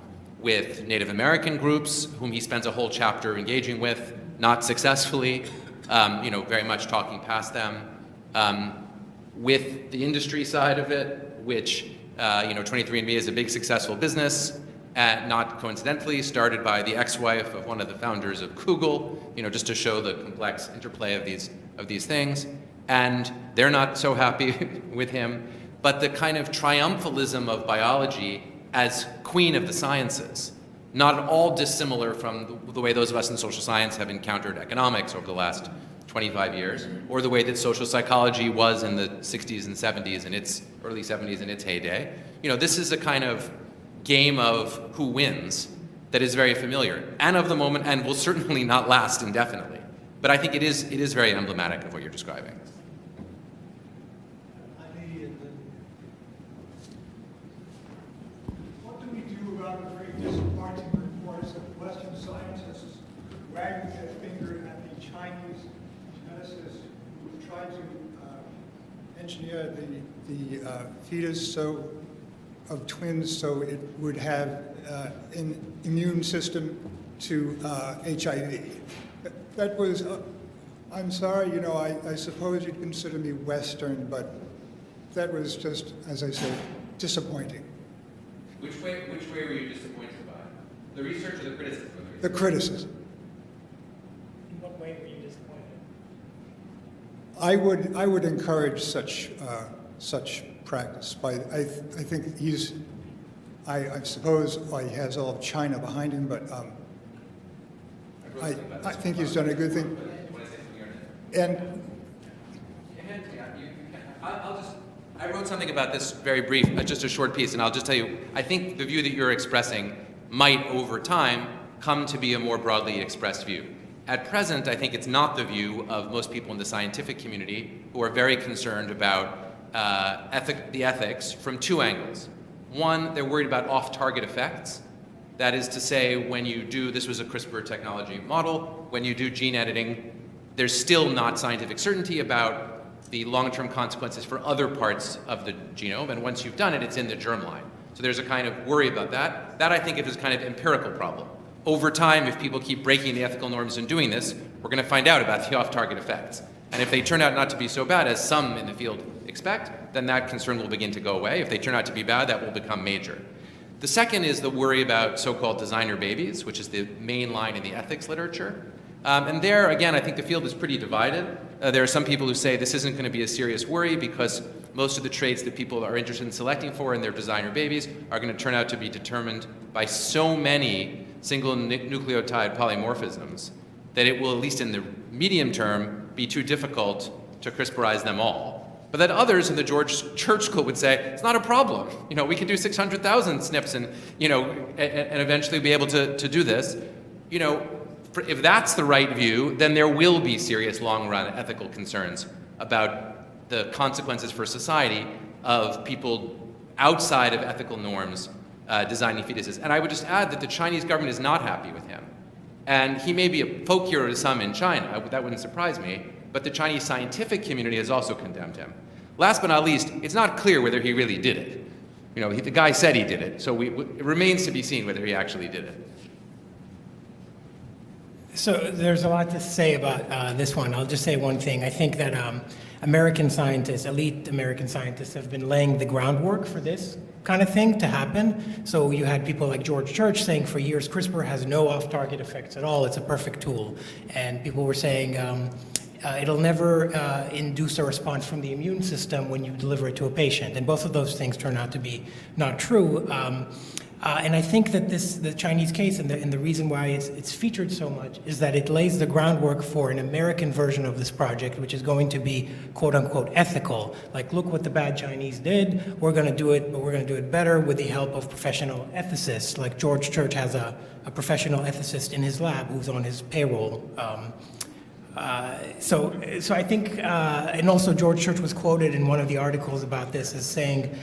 with Native American groups, whom he spends a whole chapter engaging with, not successfully, very much talking past them. With the industry side of it, which 23andMe is a big successful business, not coincidentally started by the ex-wife of one of the founders of Google, just to show the complex interplay of these things. And they're not so happy with him. But the kind of triumphalism of biology as queen of the sciences, not at all dissimilar from the way those of us in social science have encountered economics over the last 25 years, or the way that social psychology was in the 60s and 70s and its early 70s in its heyday. This is a kind of game of who wins that is very familiar and of the moment, and will certainly not last indefinitely. But I think it is very emblematic of what you're describing. What do we do about the very disappointing reports of Western scientists wagging their finger at the Chinese geneticists who tried to engineer the fetus of twins so it would have an immune system to HIV? That was, I'm sorry, I suppose you'd consider me Western, but that was just, as I said, disappointing. Which way were you disappointed by? The research or the criticism? The criticism. In what way were you disappointed? I would encourage such practice. But I think I suppose he has all of China behind him, but I think he's done a good thing. And I wrote something about this very brief, just a short piece, and I'll just tell you, I think the view that you're expressing might, over time, come to be a more broadly expressed view. At present, I think it's not the view of most people in the scientific community who are very concerned about the ethics from two angles. One, they're worried about off-target effects. That is to say, when you do, this was a CRISPR technology model, when you do gene editing, there's still not scientific certainty about the long-term consequences for other parts of the genome, and once you've done it, it's in the germline. So there's a kind of worry about that. That I think is kind of empirical problem. Over time, if people keep breaking the ethical norms and doing this, we're going to find out about the off-target effects. And if they turn out not to be so bad as some in the field expect, then that concern will begin to go away. If they turn out to be bad, that will become major. The second is the worry about so-called designer babies, which is the main line in the ethics literature. And there, again, I think the field is pretty divided. There are some people who say this isn't going to be a serious worry because most of the traits that people are interested in selecting for in their designer babies are going to turn out to be determined by so many single nucleotide polymorphisms that it will, at least in the medium term, be too difficult to CRISPRize them all. But that others in the George Church School would say, it's not a problem. We can do 600,000 SNPs and eventually be able to do this. If that's the right view, then there will be serious long-run ethical concerns about the consequences for society of people outside of ethical norms designing fetuses. And I would just add that the Chinese government is not happy with him. And he may be a folk hero to some in China, that wouldn't surprise me, but the Chinese scientific community has also condemned him. Last but not least, it's not clear whether he really did it. The guy said he did it, so it remains to be seen whether he actually did it. So there's a lot to say about this one. I'll just say one thing. I think that American scientists, elite American scientists, have been laying the groundwork for this kind of thing to happen. So you had people like George Church saying for years, CRISPR has no off-target effects at all. It's a perfect tool. And people were saying it'll never induce a response from the immune system when you deliver it to a patient. And both of those things turn out to be not true. And I think that the Chinese case and the reason why it's featured so much is that it lays the groundwork for an American version of this project, which is going to be quote unquote ethical. Like, look what the bad Chinese did. We're going to do it, but we're going to do it better with the help of professional ethicists. Like George Church has a professional ethicist in his lab who's on his payroll. So I think, and also George Church was quoted in one of the articles about this as saying,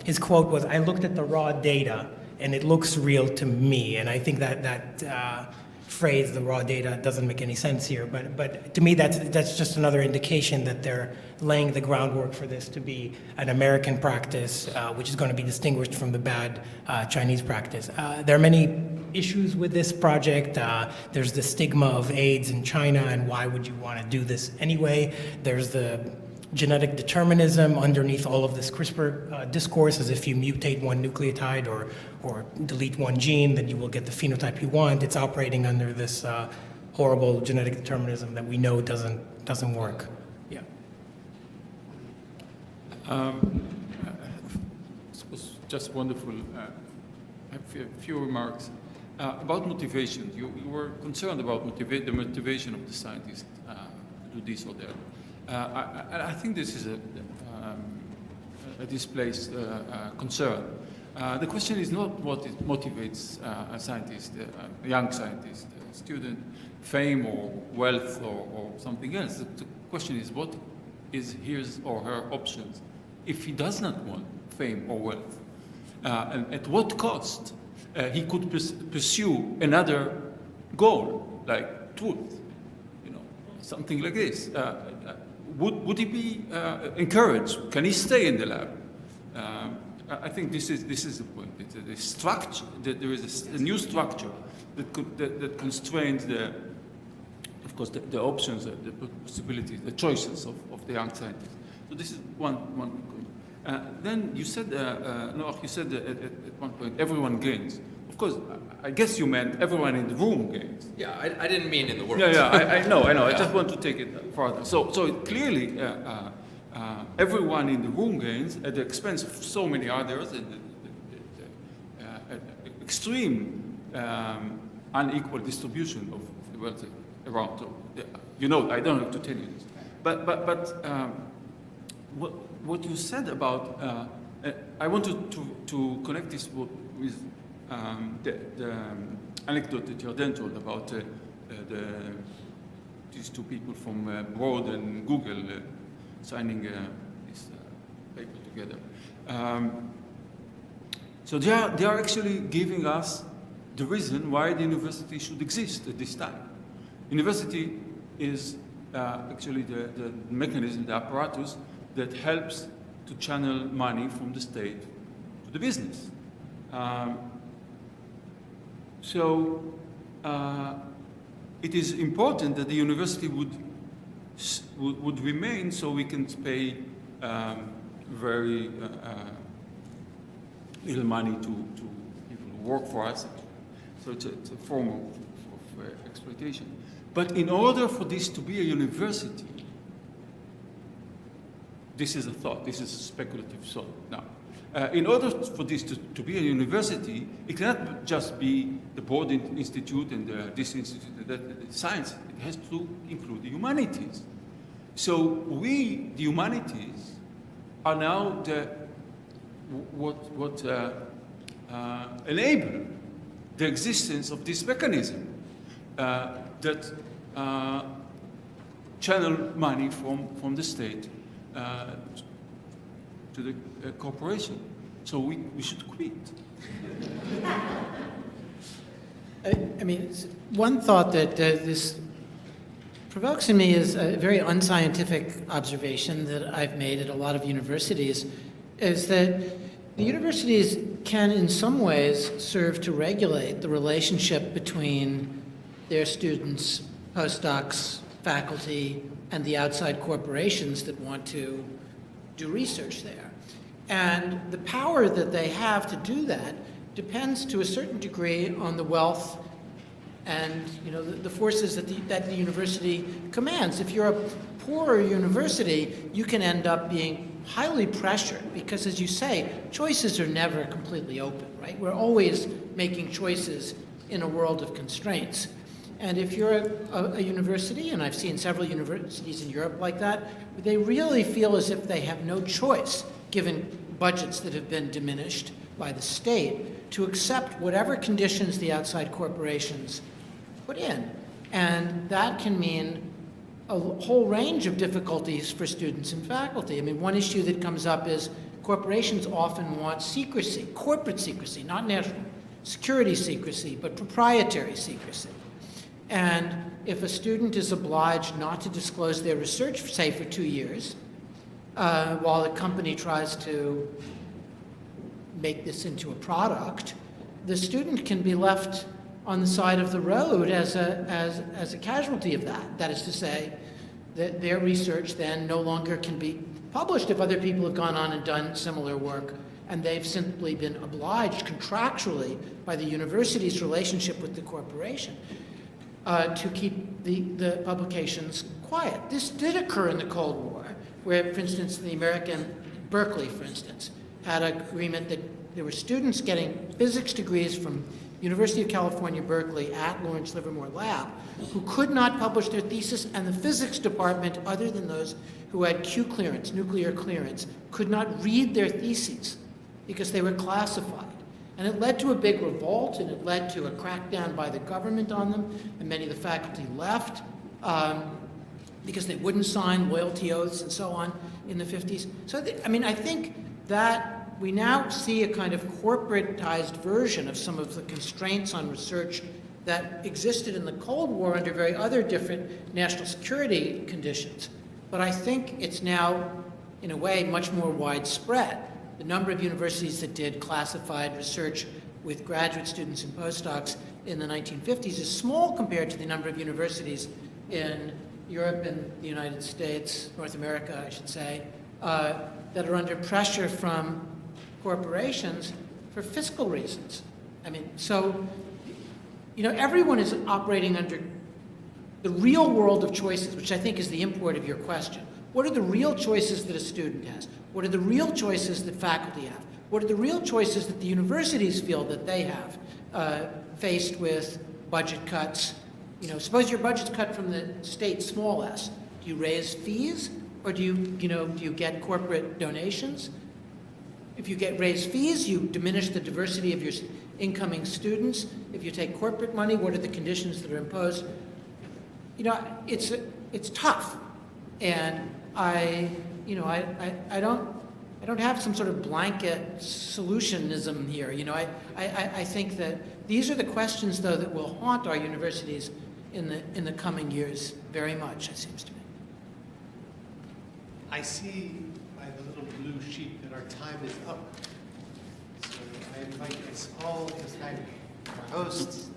his quote was, "I looked at the raw data and it looks real to me." And I think that phrase, the raw data, doesn't make any sense here. But to me, that's just another indication that they're laying the groundwork for this to be an American practice, which is going to be distinguished from the bad Chinese practice. There are many issues with this project. There's the stigma of AIDS in China, and why would you want to do this anyway? There's the genetic determinism underneath all of this CRISPR discourse, as if you mutate one nucleotide or delete one gene, then you will get the phenotype you want. It's operating under this horrible genetic determinism that we know doesn't work. Yeah. This was just wonderful. I have a few remarks. About motivation, you were concerned about the motivation of the scientists to do this or that. I think this is a displaced concern. The question is not what motivates a scientist, a young scientist, a student, fame or wealth or something else. The question is what is his or her options if he does not want fame or wealth, and at what cost he could pursue another goal like truth, something like this. Would he be encouraged? Can he stay in the lab? I think this is the point. The structure, that there is a new structure that constrains of course, the options, the possibilities, the choices of the young scientists. So this is one point. Then you said, Noach, you said at one point, everyone gains. Of course, I guess you meant everyone in the room gains. Yeah, I didn't mean in the world. Yeah, I know. I just want to take it further. So clearly, everyone in the room gains at the expense of so many others, and the extreme unequal distribution of the wealth around. So, I don't have to tell you this. But what you said about, I wanted to connect this with the anecdote that Yarden told about these two people from Broad and Google signing this paper together. So they are actually giving us the reason why the university should exist at this time. University is actually the mechanism, the apparatus that helps to channel money from the state to the business. So it is important that the university would remain, so we can pay very little money to people who work for us. So it's a form of exploitation. But in order for this to be a university, this is a thought, this is a speculative thought now. In order for this to be a university, it cannot just be the Broad Institute and this institute, that science. It has to include the humanities. So we, the humanities, are now what enable the existence of this mechanism that channel money from the state to the corporation. So we should quit. I mean, one thought that this provokes in me is a very unscientific observation that I've made at a lot of universities, is that the universities can in some ways serve to regulate the relationship between their students, postdocs, faculty, and the outside corporations that want to do research there. And the power that they have to do that depends to a certain degree on the wealth and the forces that the university commands. If you're a poorer university, you can end up being highly pressured because, as you say, choices are never completely open, right? We're always making choices in a world of constraints. And if you're a university, and I've seen several universities in Europe like that, they really feel as if they have no choice, given budgets that have been diminished by the state, to accept whatever conditions the outside corporations put in. And that can mean a whole range of difficulties for students and faculty. I mean, one issue that comes up is corporations often want secrecy, corporate secrecy, not national security secrecy, but proprietary secrecy. And if a student is obliged not to disclose their research, say for 2 years, while the company tries to make this into a product, the student can be left on the side of the road as a casualty of that. That is to say, that their research then no longer can be published if other people have gone on and done similar work, and they've simply been obliged contractually by the university's relationship with the corporation to keep the publications quiet. This did occur in the Cold War, where, for instance, the American Berkeley, for instance, had an agreement that there were students getting physics degrees from University of California, Berkeley at Lawrence Livermore Lab who could not publish their thesis, and the physics department, other than those who had Q clearance, nuclear clearance, could not read their theses because they were classified. And it led to a big revolt, and it led to a crackdown by the government on them, and many of the faculty left because they wouldn't sign loyalty oaths and so on in the 50s. So, I think that we now see a kind of corporatized version of some of the constraints on research that existed in the Cold War under very other different national security conditions. But I think it's now, in a way, much more widespread. The number of universities that did classified research with graduate students and postdocs in the 1950s is small compared to the number of universities in Europe and the United States, North America, I should say, that are under pressure from corporations for fiscal reasons. Everyone is operating under the real world of choices, which I think is the import of your question. What are the real choices that a student has? What are the real choices that faculty have? What are the real choices that the universities feel that they have faced with budget cuts? Suppose your budget's cut from the state, small s. Do you raise fees, or do you get corporate donations? If you raise fees, you diminish the diversity of your incoming students. If you take corporate money, what are the conditions that are imposed? It's tough, and I don't have some sort of blanket solutionism here. I think that these are the questions, though, that will haunt our universities in the coming years very much, it seems to me. I see by the little blue sheet that our time is up. So I invite us all to thank our hosts,